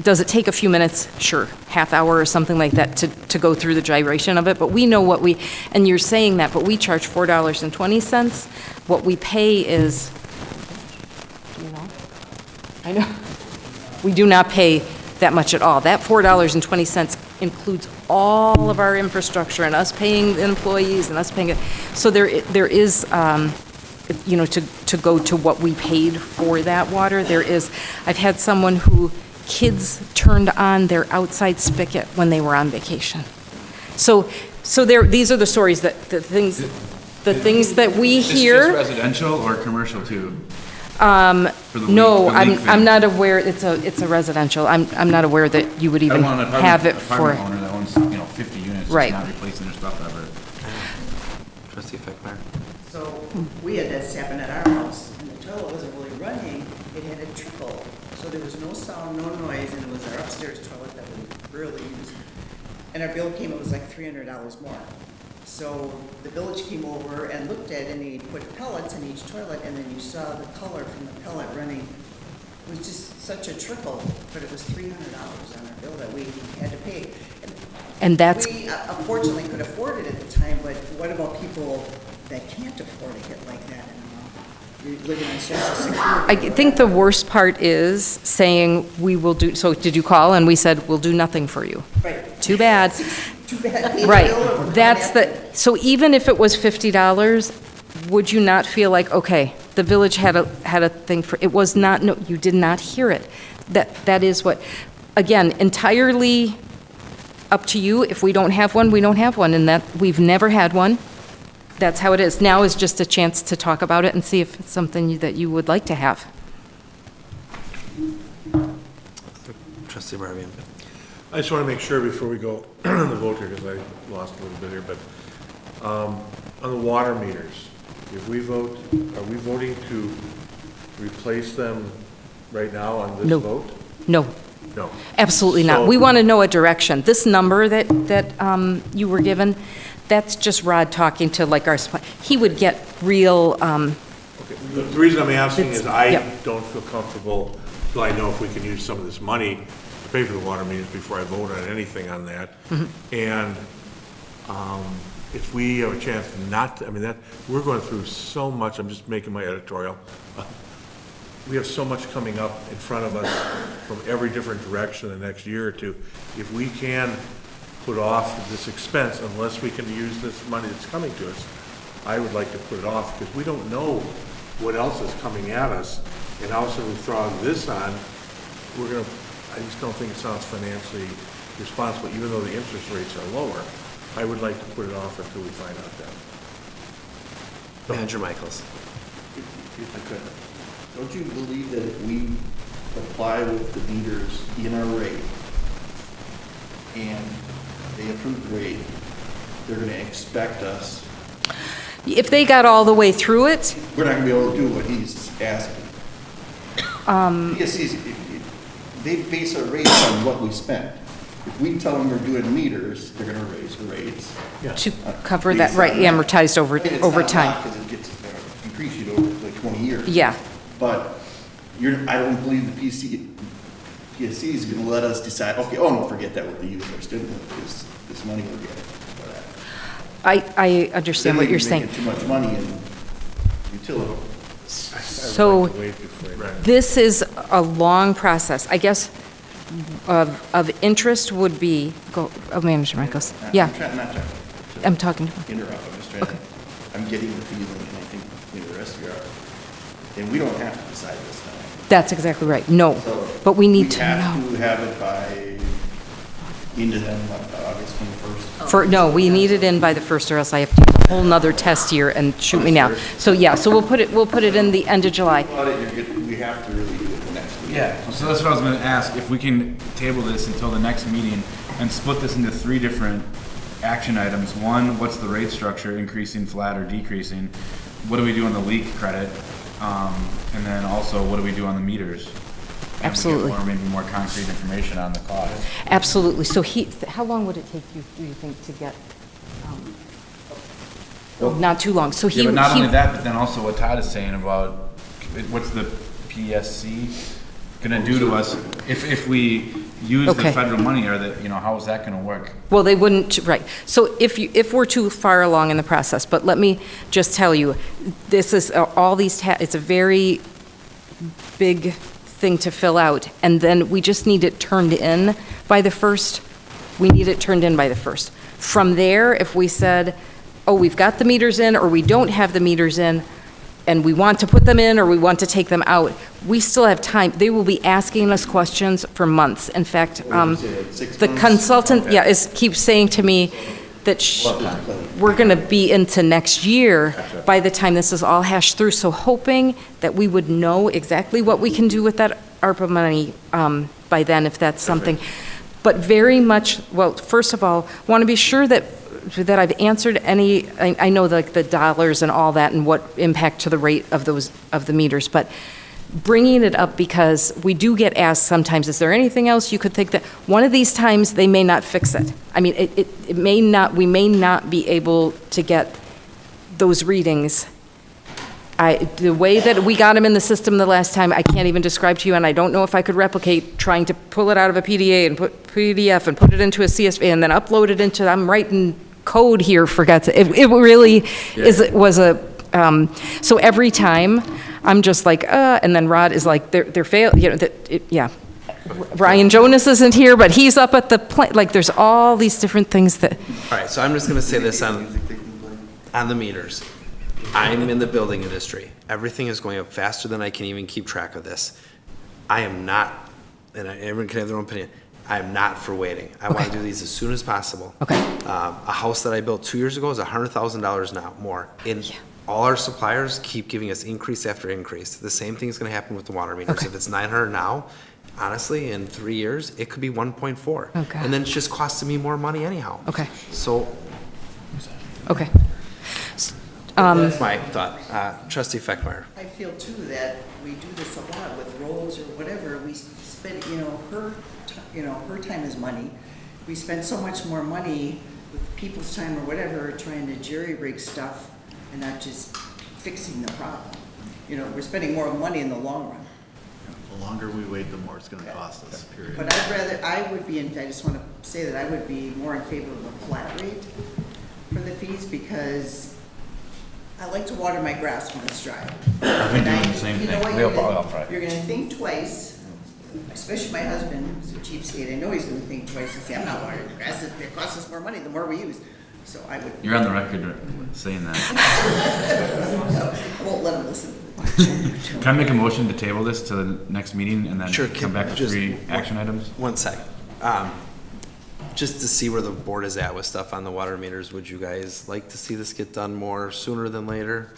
does it take a few minutes? Sure, half hour or something like that to go through the gyration of it, but we know what and you're saying that, but we charge $4.20. What we pay is, do you know? I know. We do not pay that much at all. That $4.20 includes all of our infrastructure and us paying the employees and us paying it. So there is, you know, to go to what we paid for that water, I've had someone who kids turned on their outside spigot when they were on vacation. So these are the stories the things that we hear. It's just residential or commercial too? No, For the leak I'm thing. not aware, it's a residential, I'm not aware that you would even I want an have it for. apartment owner that owns, you know, 50 units, Right. just not replacing their stuff ever. Trustee Fickler? So we had this happen at our house, and the toilet wasn't really running, it had a trickle. So there was no sound, no noise, and it was our upstairs toilet that we really used. And our bill came, it was like $300 more. So the village came over and looked at it, and they put pellets in each toilet, and then you saw the color from the pellet running. It was just such a trickle, but it was $300 on our bill that we had to pay. And that's, We unfortunately could afford it at the time, but what about people that can't afford a hit like that? You're living on Social Security. I think the worst part is saying we will do, so did you call and we said, we'll do nothing for you? Right. Too bad. Too bad. Pay the Right, bill or that's come so even if it was $50, would you not feel like, okay, the village had a thing for, it was not, no, you did not hear it. That is what, again, entirely up to you. If we don't have one, we don't have one, and that, we've never had one. That's how it is. Now is just a chance to talk about it and see if it's something that you would like to have. Trustee Barbian? I just want to make sure before we go on the vote here, because I lost a little bit here, but on the water meters, if we vote, are we voting to replace them right now on this No. vote? No. No. Absolutely not. So- We want to know a direction. This number that you were given, that's just Rod talking to like our, he would get real, Okay. The reason I'm asking is I yeah. don't feel comfortable till I know if we can use some of this money to pay for the water meters before I vote on anything on that. Mhm. And If we have a chance not, to- I mean, that, we're going through so much, I'm just making my editorial. We have so much coming up in front of us from every different direction the next year or two. If we can put off this expense unless we can use this money that's coming to us, I would like to put it off because we don't know what else is coming at us. And also we throw this on, I just don't think it sounds financially responsible, even though the interest rates are lower. I would like to put it off until we find out that. Manager Michaels. If I could, don't you believe that if we apply with the meters in our rate and they approve the rate, they're gonna expect us, If they got all the way through it, we're not gonna be able to do what he's asking. PSCs, they base our rates on what we spent. If we tell them we're doing meters, they're gonna raise the rates. to cover that, right, amortized over time. Because it gets depreciated over like 20 years. Yeah. But I don't believe the PSC is gonna let us decide, okay, oh no, forget that, we're gonna use our stimulus, this money we're getting for that. I understand what you're saying. Then we're making too much money in utility. So this is a long process. I guess of interest would be, Manager Michaels. Yeah. I'm talking. Interrupt, I'm just trying to, I'm getting the feeling, and I think the rest of you are, and we don't have to decide this now. That's exactly right. No, but we need to We have know. to have it by, into them, August 21st. No, we need it in by the 1st, or else I have to do a whole nother test year and shoot me now. So, yeah, so we'll put it in the end of July. We have to really do it the next week. Yeah, so that's what I was gonna ask, if we can table this until the next meeting and split this into 3 different action items. One, what's the rate structure, increasing, flat, or decreasing? What do we do on the leak credit? And then also, what do we do on the meters? And Absolutely. we get maybe more concrete information on the cost. Absolutely. So how long would it take you, do you think, to get, not too long. So Yeah, but not only that, but then also what Todd is saying about, what's the PSC gonna do to us if we use the Okay. federal money, or how is that gonna work? Well, they wouldn't, right. So if we're too far along in the process, but let me just tell you, this is all these, it's a very big thing to fill out, and then we just need it turned in by the 1st. We need it turned in by the 1st. From there, if we said, oh, we've got the meters in, or we don't have the meters in, and we want to put them in, or we want to take them out, we still have time. They will be asking us questions for months. In fact, the consultant, keeps saying to me that we're going to be into next year by the time this is all hashed through. So hoping that we would know exactly what we can do with that ARPA money by then, if that's something. But very much, well, first of all, want to be sure that I've answered any, I know the dollars and all that and what impact to the rate of the meters, but bringing it up because we do get asked sometimes, is there anything else you could think that, one of these times they may not fix it. I mean, it may not, we may not be able to get those readings. The way that we got them in the system the last time, I can't even describe to you, and I don't know if I could replicate trying to pull it out of a PDA and put PDF and put it into a CSV and then upload it into, I'm writing code here, it really was a, so every time, I'm just like, and then Rod is like, they're Ryan Jonas isn't here, but he's up at the like, there's all these different things that. All right, so I'm just gonna say this on the meters. I'm in the building industry. Everything is going up faster than I can even keep track of this. I am not, and everyone can have their own opinion, I am not for waiting. I want to do these as soon as possible. Okay. A house that I built 2 years ago is $100,000 now, more. All our suppliers keep giving us increase after increase. The same thing is going to happen with the water meters. Okay. If it's 900 now, honestly, in 3 years, it could be 1.4. Okay. And then it's just costing me more money anyhow. Okay. So Okay. that's my thought. Trustee Feckmeyer. I feel too that we do this a lot with roads or whatever. We spend, her time is money. We spend so much more money with people's time or whatever trying to jerry-rig stuff and not just fixing the problem. We're spending more money in the long run. The longer we wait, the more it's gonna cost us, period. But I just want to say that I would be more in favor of a flat rate fees because I like to water my grass when it's dry. I've been doing the same You know thing. what, We'll probably all try. you're gonna think twice, especially my husband, who's a cheapskate. I know he's gonna think twice and say, I'm not watering the grass, it costs us more money the more we use. So I would. You're on the record saying that. I won't let him listen. Can I make a motion to table this to the next meeting and then Sure, come back with just 3 action items? 1 sec. Just to see where the board is at with stuff on the water meters, would you guys like to see this get done more sooner than later?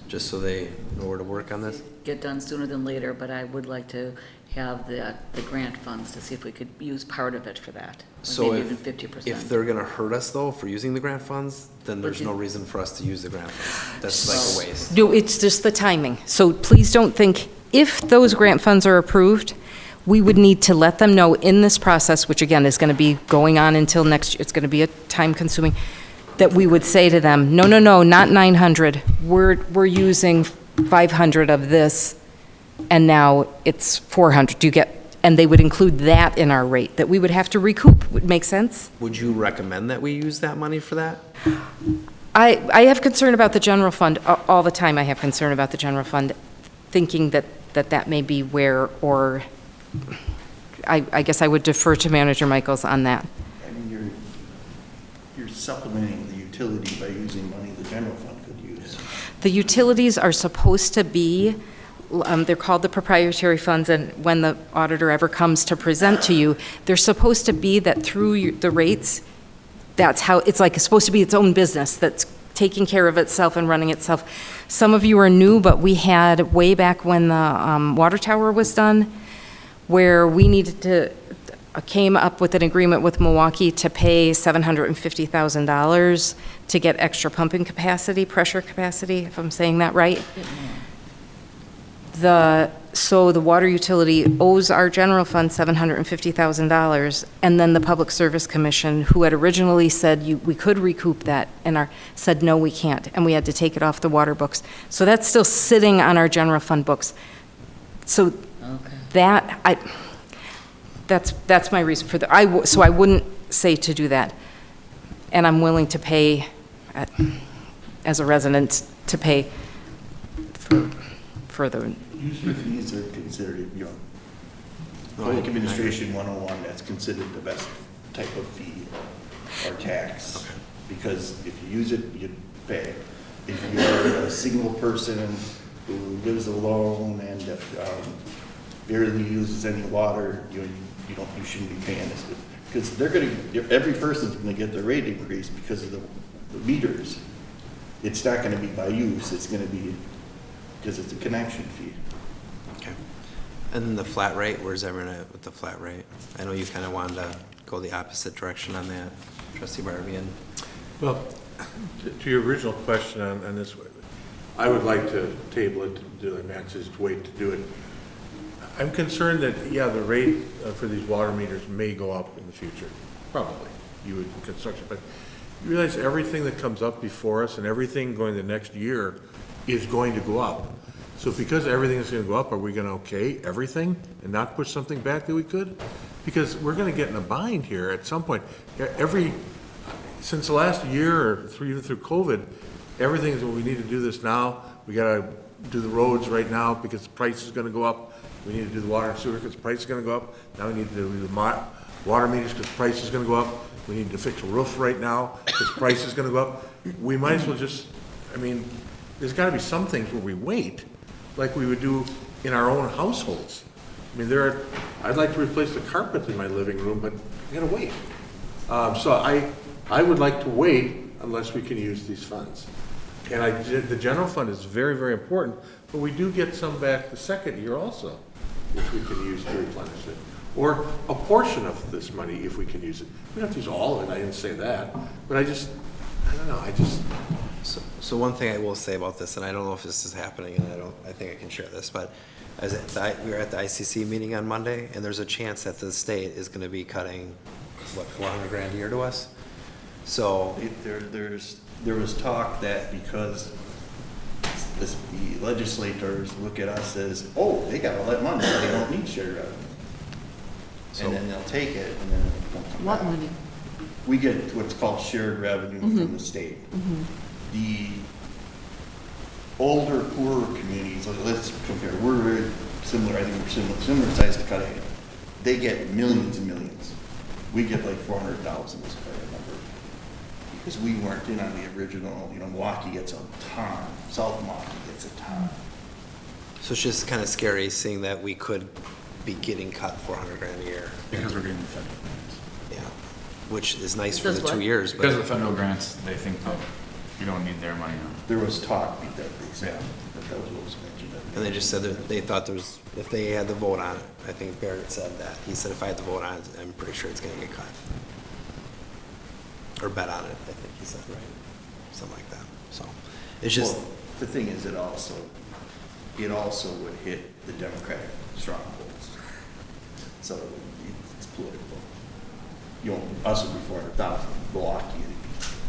Just so they know where to work on this? Get done sooner than later, but I would like to have the grant funds to see if we could use part of it for that. or So maybe if, even 50%. if they're gonna hurt us though for using the grant funds, then there's you- no reason for us to use the grant funds. That's like a waste. No, it's just the timing. So please don't think, if those grant funds are approved, we would need to let them know in this process, which again is going to be going on until next year, it's going to be a time consuming, that we would say to them, no, no, no, not 900. We're using 500 of this, and now it's 400. Do you get, and they would include that in our rate, that we would have to recoup. Would make sense? Would you recommend that we use that money for that? I have concern about the general fund, all the time I have concern about the general fund, thinking that may be where, or I guess I would defer to Manager Michaels on that. I mean, you're supplementing the utility by using money the general fund could use. The utilities are supposed to be, they're called the proprietary funds, and when the auditor ever comes to present to you, they're supposed to be that through the rates, that's how, it's like, it's supposed to be its own business that's taking care of itself and running itself. Some of you are new, but we had, way back when the water tower was done, where we needed to, came up with an agreement with Milwaukee to pay $750,000 to get extra pumping capacity, pressure capacity, if I'm saying that right. So the water utility owes our general fund $750,000, and then the Public Service Commission, who had originally said we could recoup that, and said, no, we can't, and we had to take it off the water books. So that's still sitting on our general fund books. So that's my reason for so I wouldn't say to do that. And I'm willing to pay, as a resident, to pay for the. Usually fees are considered, Public Administration 101, that's considered the best type of fee or tax. Because if you use it, you pay. If you're a single person who lives alone and barely uses any water, you shouldn't be paying this. Because every person's gonna get their rate increase because of the meters. It's not gonna be by use, it's gonna be, because it's a connection fee. Okay. And then the flat rate, where's everyone at with the flat rate? I know you kind of wanted to go the opposite direction on that, Trustee Barbian. Well, to your original question on this, I would like to table it, just wait to do it. I'm concerned that, the rate for these water meters may go up in the future, probably, you would construction, but you realize everything that comes up before us and everything going the next year is going to go up. So because everything is going to go up, are we going to okay everything and not push something back that we could? Because we're going to get in a bind here at some point. Since the last year or through COVID, everything is, well, we need to do this now. We got to do the roads right now because the price is going to go up. We need to do the water and sewer because the price is going to go up. Now we need to do the water meters because the price is going to go up. We need to fix a roof right now because the price is going to go up. We might as well just, there's got to be some things where we wait, like we would do in our own households. I'd like to replace the carpet in my living room, but I got to wait. So I would like to wait unless we can use these funds. And the general fund is very, very important, but we do get some back the second year also, which we can use to replenish it. Or a portion of this money if we can use it. We don't have to use all of it, I didn't say that, but I don't know, So one thing I will say about this, and I don't know if this is happening, and I think I can share this, but we were at the ICC meeting on Monday, and there's a chance that the state is gonna be cutting, $400,000 a year to us? So. There was talk that because the legislators look at us as, they got all that money, they don't need shared revenue. And then they'll take it, and then it won't come back. What money? we get what's called shared revenue from the state. The older, poorer communities, let's compare, we're very similar, I think we're similar size to Cudahy. They get millions and millions. We get like 400,000, if I remember. Because we weren't in on the original, Milwaukee gets a ton, South Milwaukee gets a ton. So it's just kind of scary seeing that we could be getting cut $400,000 a year. Because we're getting the federal grants. Yeah, which is nice for Does the what? 2 years, but. Because of the federal grants, they think that you don't need their money now. There was talk that they said, but that was what was mentioned. And they just said that they thought if they had the vote on it, I think Barrett said that. He said if I had the vote on it, I'm pretty sure it's gonna get cut. Or bet on it, I think he said, right? Something like that, so. It's just, Well, the thing is, it also would hit the Democratic strongholds. So it's political. Us would be 400,000, Milwaukee,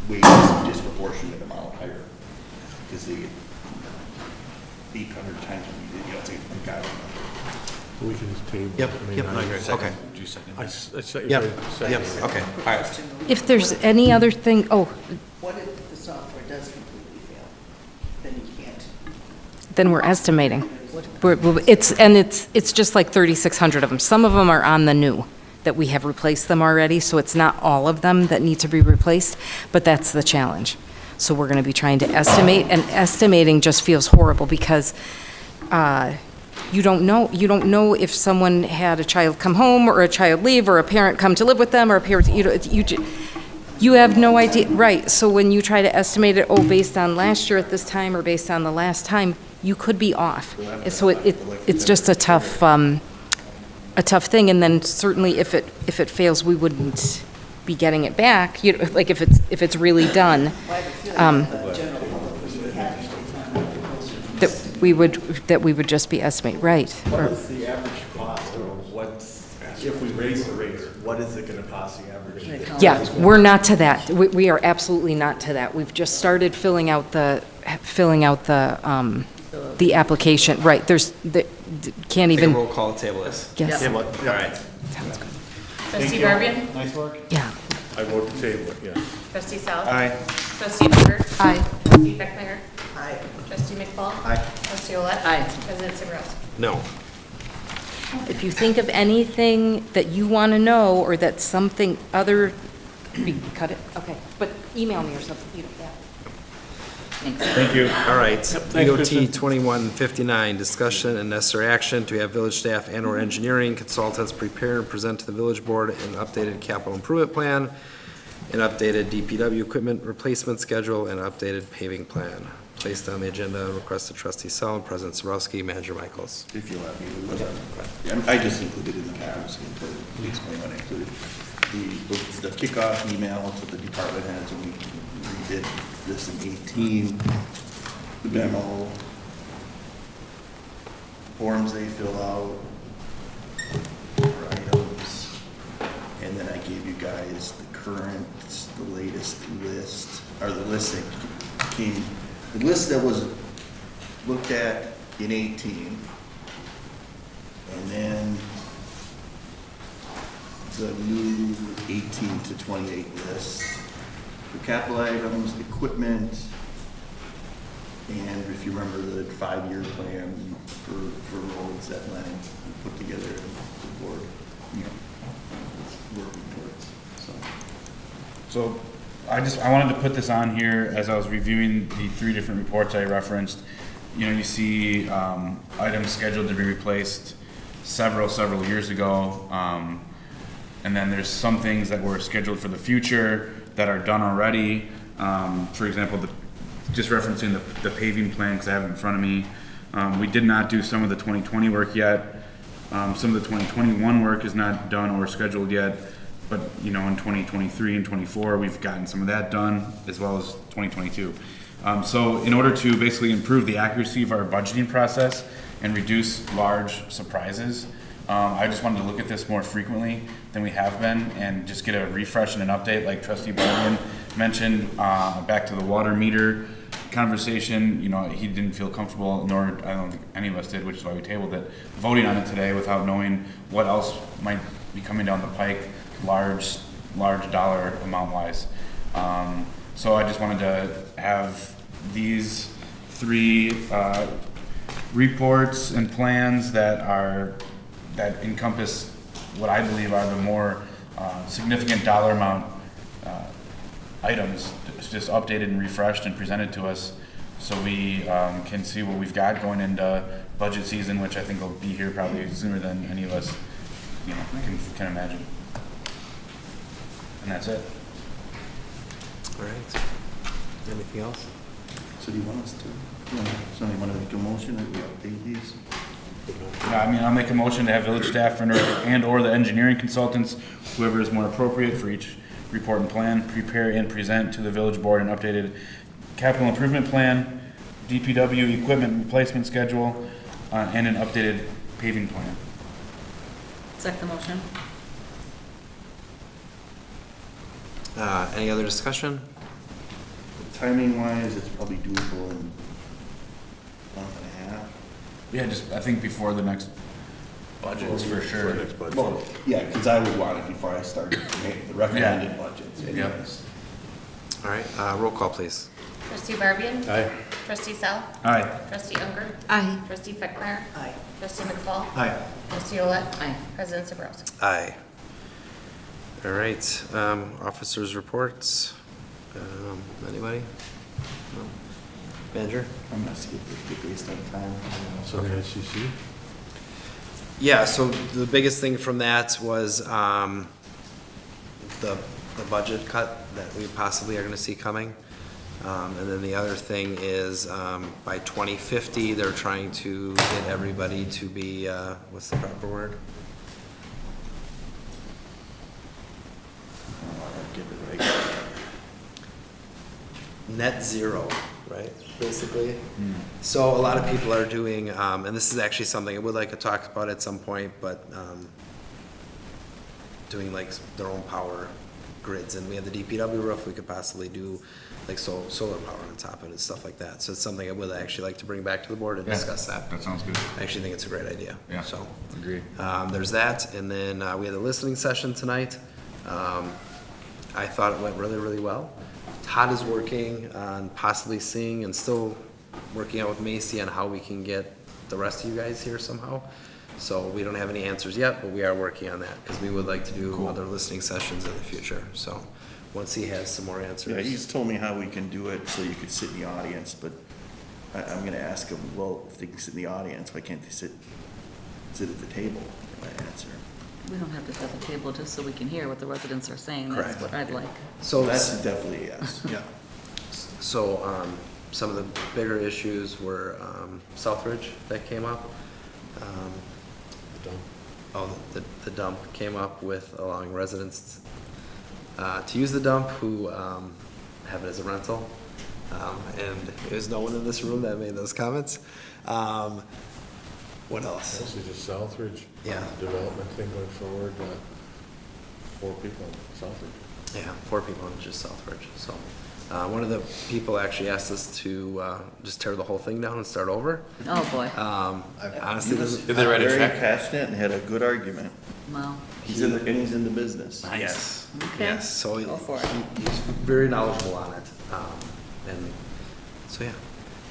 way disproportionate amount higher. Because they get 800 times what we did, it's like a guy. We can just table. Yep, I mean, yep, I agree. Okay. Do you second? I second. yep, okay, all right. If there's any other thing, What if the software does completely fail? Then you can't. then we're estimating. It's just like 3,600 of them. Some of them are on the new, that we have replaced them already, so it's not all of them that need to be replaced, but that's the challenge. So we're gonna be trying to estimate, and estimating just feels horrible because you don't know if someone had a child come home or a child leave or a parent come to live with them or a parent, you have no idea, right? So when you try to estimate it, based on last year at this time or based on the last time, you could be off. And so it's just a tough thing. And then certainly if it fails, we wouldn't be getting it back. Like if it's really done, that we would just be estimating, right? What is the average cost, or if we raise the rates, what is it gonna cost the average? Yeah, we're not to that. We are absolutely not to that. We've just started filling out the application. Right, can't Take a even, roll call table this. yes. All right. Trustee Barbian? Nice work. Yeah. I vote to table it, yeah. Trustee Sal? Aye. Trustee Berger? Aye. Trustee Beckmeyer? Aye. Trustee McFall? Aye. Trustee Olet? Aye. President Sibrowski? No. If you think of anything that you want to know, or that something other, cut it, okay, but email me or something, yeah. Thank you. All right, Thanks, DOT Kristen. 2159, discussion and necessary action to have village staff and/or engineering consultants prepare and present to the village board an updated capital improvement plan, an updated DPW equipment replacement schedule, and updated paving plan. Placed on the agenda, requested trustee Sal, President Sarowski, Manager Michaels. If you let me, I just included in the past, I was going to explain what I included. The kickoff email to the department heads, and we did this in 18, the memo, forms they fill out, for items, and then I gave you guys the latest list, or the list that came, the list that was looked at in 18, and then the new 18 to 28 list for capital items, equipment, and if you remember the 5-year plan for roads that Lennon put together, the board, is working towards, so. So I wanted to put this on here as I was reviewing the 3 different reports I referenced. You see items scheduled to be replaced several years ago. And then there's some things that were scheduled for the future that are done already. For example, just referencing the paving plan, because I have it in front of me. We did not do some of the 2020 work yet. Some of the 2021 work is not done or scheduled yet. But, in 2023 and 24, we've gotten some of that done, as well as 2022. So in order to basically improve the accuracy of our budgeting process and reduce large surprises, I just wanted to look at this more frequently than we have been and just get a refresh and an update, like Trustee Barbian mentioned, back to the water meter conversation. He didn't feel comfortable, nor I don't think any of us did, which is why we tabled it, voting on it today without knowing what else might be coming down the pike, large large dollar amount wise. So I just wanted to have these three reports and plans that encompass what I believe are the more significant dollar amount items, just updated and refreshed and presented to us, so we can see what we've got going into budget season, which I think will be here probably sooner than any of us, can imagine. And that's it. All right. Anything else? So do you want us to, somebody want to make a motion that we update these? I mean, I'll make a motion to have village staff and/or the engineering consultants, whoever is more appropriate for each report and plan, prepare and present to the village board an updated capital improvement plan, DPW equipment replacement schedule, and an updated paving plan. Second motion. Any other discussion? Timing wise, it's probably doable in a month and a half. Yeah, I think before the next budgets for sure. Well, yeah, because I would want it before I started to make the recommended budgets anyways. All right, roll call, please. Trustee Barbian? Aye. Trustee Sal? Aye. Trustee Unger? Aye. Trustee Fickmeyer? Aye. Trustee McFall? Hi. Trustee Olet? Aye. President Sabrowski? Aye. All right, officers' reports. Anybody? No? Manager? I'm gonna skip this based on time. So the SEC? Yeah, so the biggest thing from that was the budget cut that we possibly are gonna see coming. And then the other thing is, by 2050, they're trying to get everybody to be, what's the proper word? Get it right. Net zero, right, basically. So a lot of people are doing, and this is actually something I would like to talk about at some point, but doing like their own power grids, and we have the DPW roof, we could possibly do like solar power on top of it and stuff like that. So it's something I would actually like to bring back to the board and discuss that. That sounds good. I actually think it's a great idea. Yeah. So, Agree. there's that, and then we had a listening session tonight. I thought it went really, really well. Todd is working on possibly seeing and still working out with Macy on how we can get the rest of you guys here somehow. So we don't have any answers yet, but we are working on that because we would like to do other listening sessions in the future. So once he has some more answers. Yeah, he's told me how we can do it so you could sit in the audience, but I'm gonna ask him, well, if they can sit in the audience, why can't they sit at the table? My answer. We don't have to set the table just so we can hear what the residents are saying. That's Correct. what I'd like. So That's definitely a yes, yeah. So, some of the bigger issues were, Southridge that came up. The dump came up with allowing residents, to use the dump who, have it as a rental. And there's no one in this room that made those comments. What else? Mostly just Southridge. Yeah. Development thing going forward, 4 people in Southridge. Yeah, 4 people in just Southridge, so. One of the people actually asked us to, just tear the whole thing down and start over. Oh, boy. Honestly, He was did they write a very check? passionate and had a good argument. Wow. He's in the business. Yes, Okay. yes, so Go for it. he's very knowledgeable on it, and, so yeah.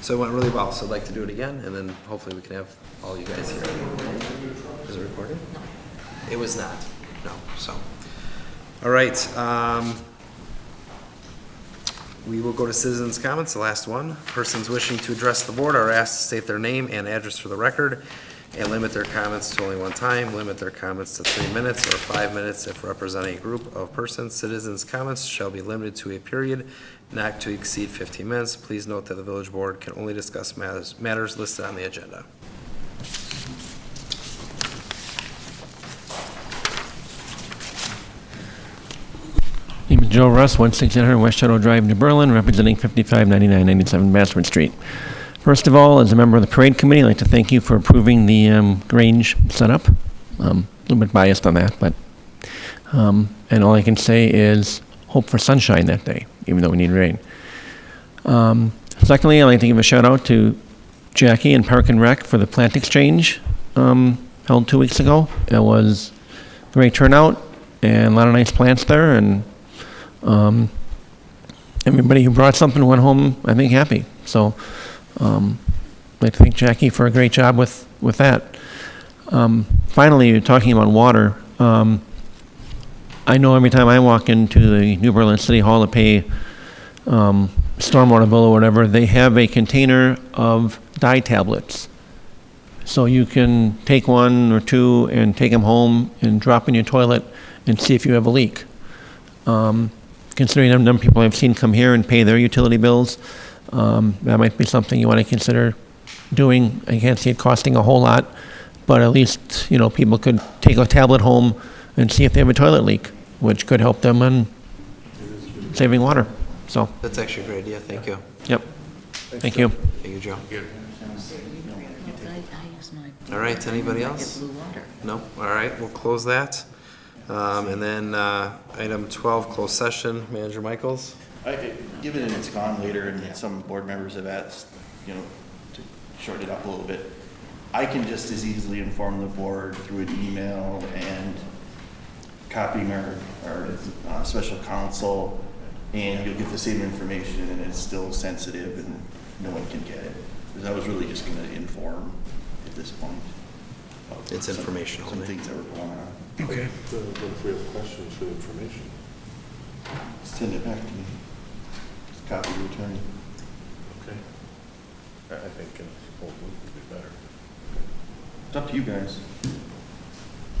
So it went really well, so I'd like to do it again, and then hopefully we can have all you guys here. Is it recorded? No. It was not, no, so. All right, we will go to citizens' comments, the last one. Persons wishing to address the board are asked to state their name and address for the record and limit their comments to only one time. Limit their comments to 3 minutes or 5 minutes if representing a group of persons. Citizens' comments shall be limited to a period not to exceed 15 minutes. Please note that the village board can only discuss matters listed on the agenda. Name is Joe Russ, 16800 West Shadow Drive, New Berlin, representing 559997 Bassford Street. First of all, as a member of the parade committee, I'd like to thank you for approving the range setup. A little bit biased on that, but and all I can say is hope for sunshine that day, even though we need rain. Secondly, I'd like to give a shout out to Jackie and Park and Rec for the plant exchange held 2 weeks ago. It was a great turnout. and a lot of nice plants there, and everybody who brought something went home, I think, happy. So I'd like to thank Jackie for a great job with that. Finally, you're talking about water. I know every time I walk into the New Berlin City Hall to pay stormwater bill or whatever, they have a container of dye tablets. So you can take one or two and take them home and drop in your toilet and see if you have a leak. Considering the number of people I've seen come here and pay their utility bills, that might be something you want to consider doing. I can't see it costing a whole lot, but at least, you know, people could take a tablet home and see if they have a toilet leak, which could help them in saving water. So, That's actually a great idea, thank you. yep. Thank you. Thank you, Joe. All right, anybody else? Blue water. No? All right, we'll close that. And then item 12, closed session, Manager Michaels. Given it's gone later and some board members have asked, you know, to shorten it up a little bit, I can just as easily inform the board through an email and copying our special counsel, and you'll get the same information, and it's still sensitive and no one can get it. Because I was really just gonna inform at this point. It's informational. Some things that were going on. Okay. What if we have questions for the information? Send it back to me. Just copy the attorney. Okay. I think in a whole week would be better. It's up to you guys.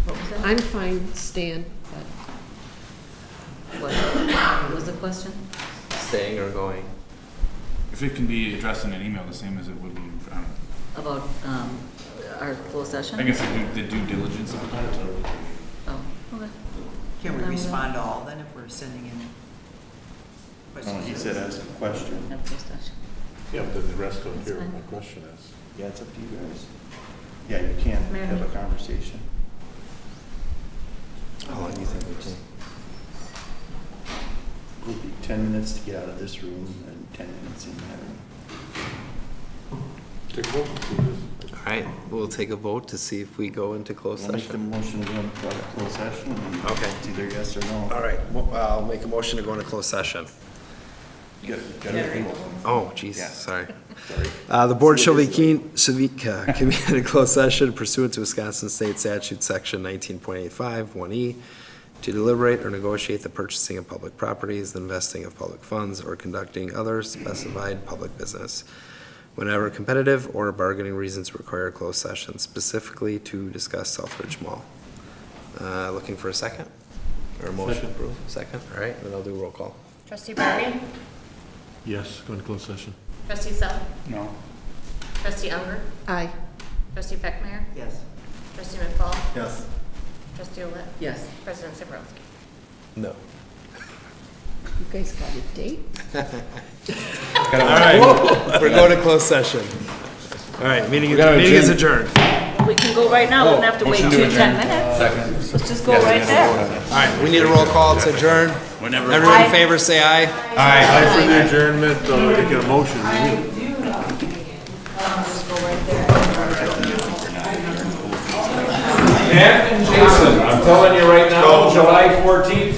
What was that? I'm fine staying, but What was the question? Staying or going? If it can be addressed in an email, the same as it would be, About our closed session? I guess the due diligence of the part. Oh, okay. Can we respond to all then if we're sending in questions? He said ask a question. Have closed session. Yeah, but the rest don't That's hear what fine. my question is. Yeah, it's up to you guys. Yeah, you can Mary? have a conversation. How long do you think we take? It'll be 10 minutes to get out of this room and 10 minutes in that room. Take a vote, please. All right, we'll take a vote to see if we go into closed We'll make the session. motion to go into closed session. And Okay. It's either yes or no. All right, well, I'll make a motion to go into closed session. You got everything? Oh, geez, Yeah. sorry. Sorry. The board shall be convened in closed session pursuant to Wisconsin State Statute Section 19.85, 1E, to deliberate or negotiate the purchasing of public properties, the investing of public funds, or conducting other specified public business, whenever competitive or bargaining reasons require a closed session, specifically to discuss Southbridge Mall. Looking for a second? Or a motion? Second. Second, all right, then I'll do roll call. Trustee Barry? Yes, go into closed session. Trustee Sell? No. Trustee Unger? aye. Trustee Beckmeyer? Yes. Trustee McFall? Yes. Trustee Olet? Yes. President Sibrowski? No. You guys got a date? All right, we're going to closed session. All right, meeting is adjourned. We can go right now, we don't have to wait 10 minutes. Let's just go right there. All right, we need a roll call to adjourn. Everyone in favor, say aye. Aye. For the adjournment, taking a motion. Matt and Jason, I'm telling you right now, July 14th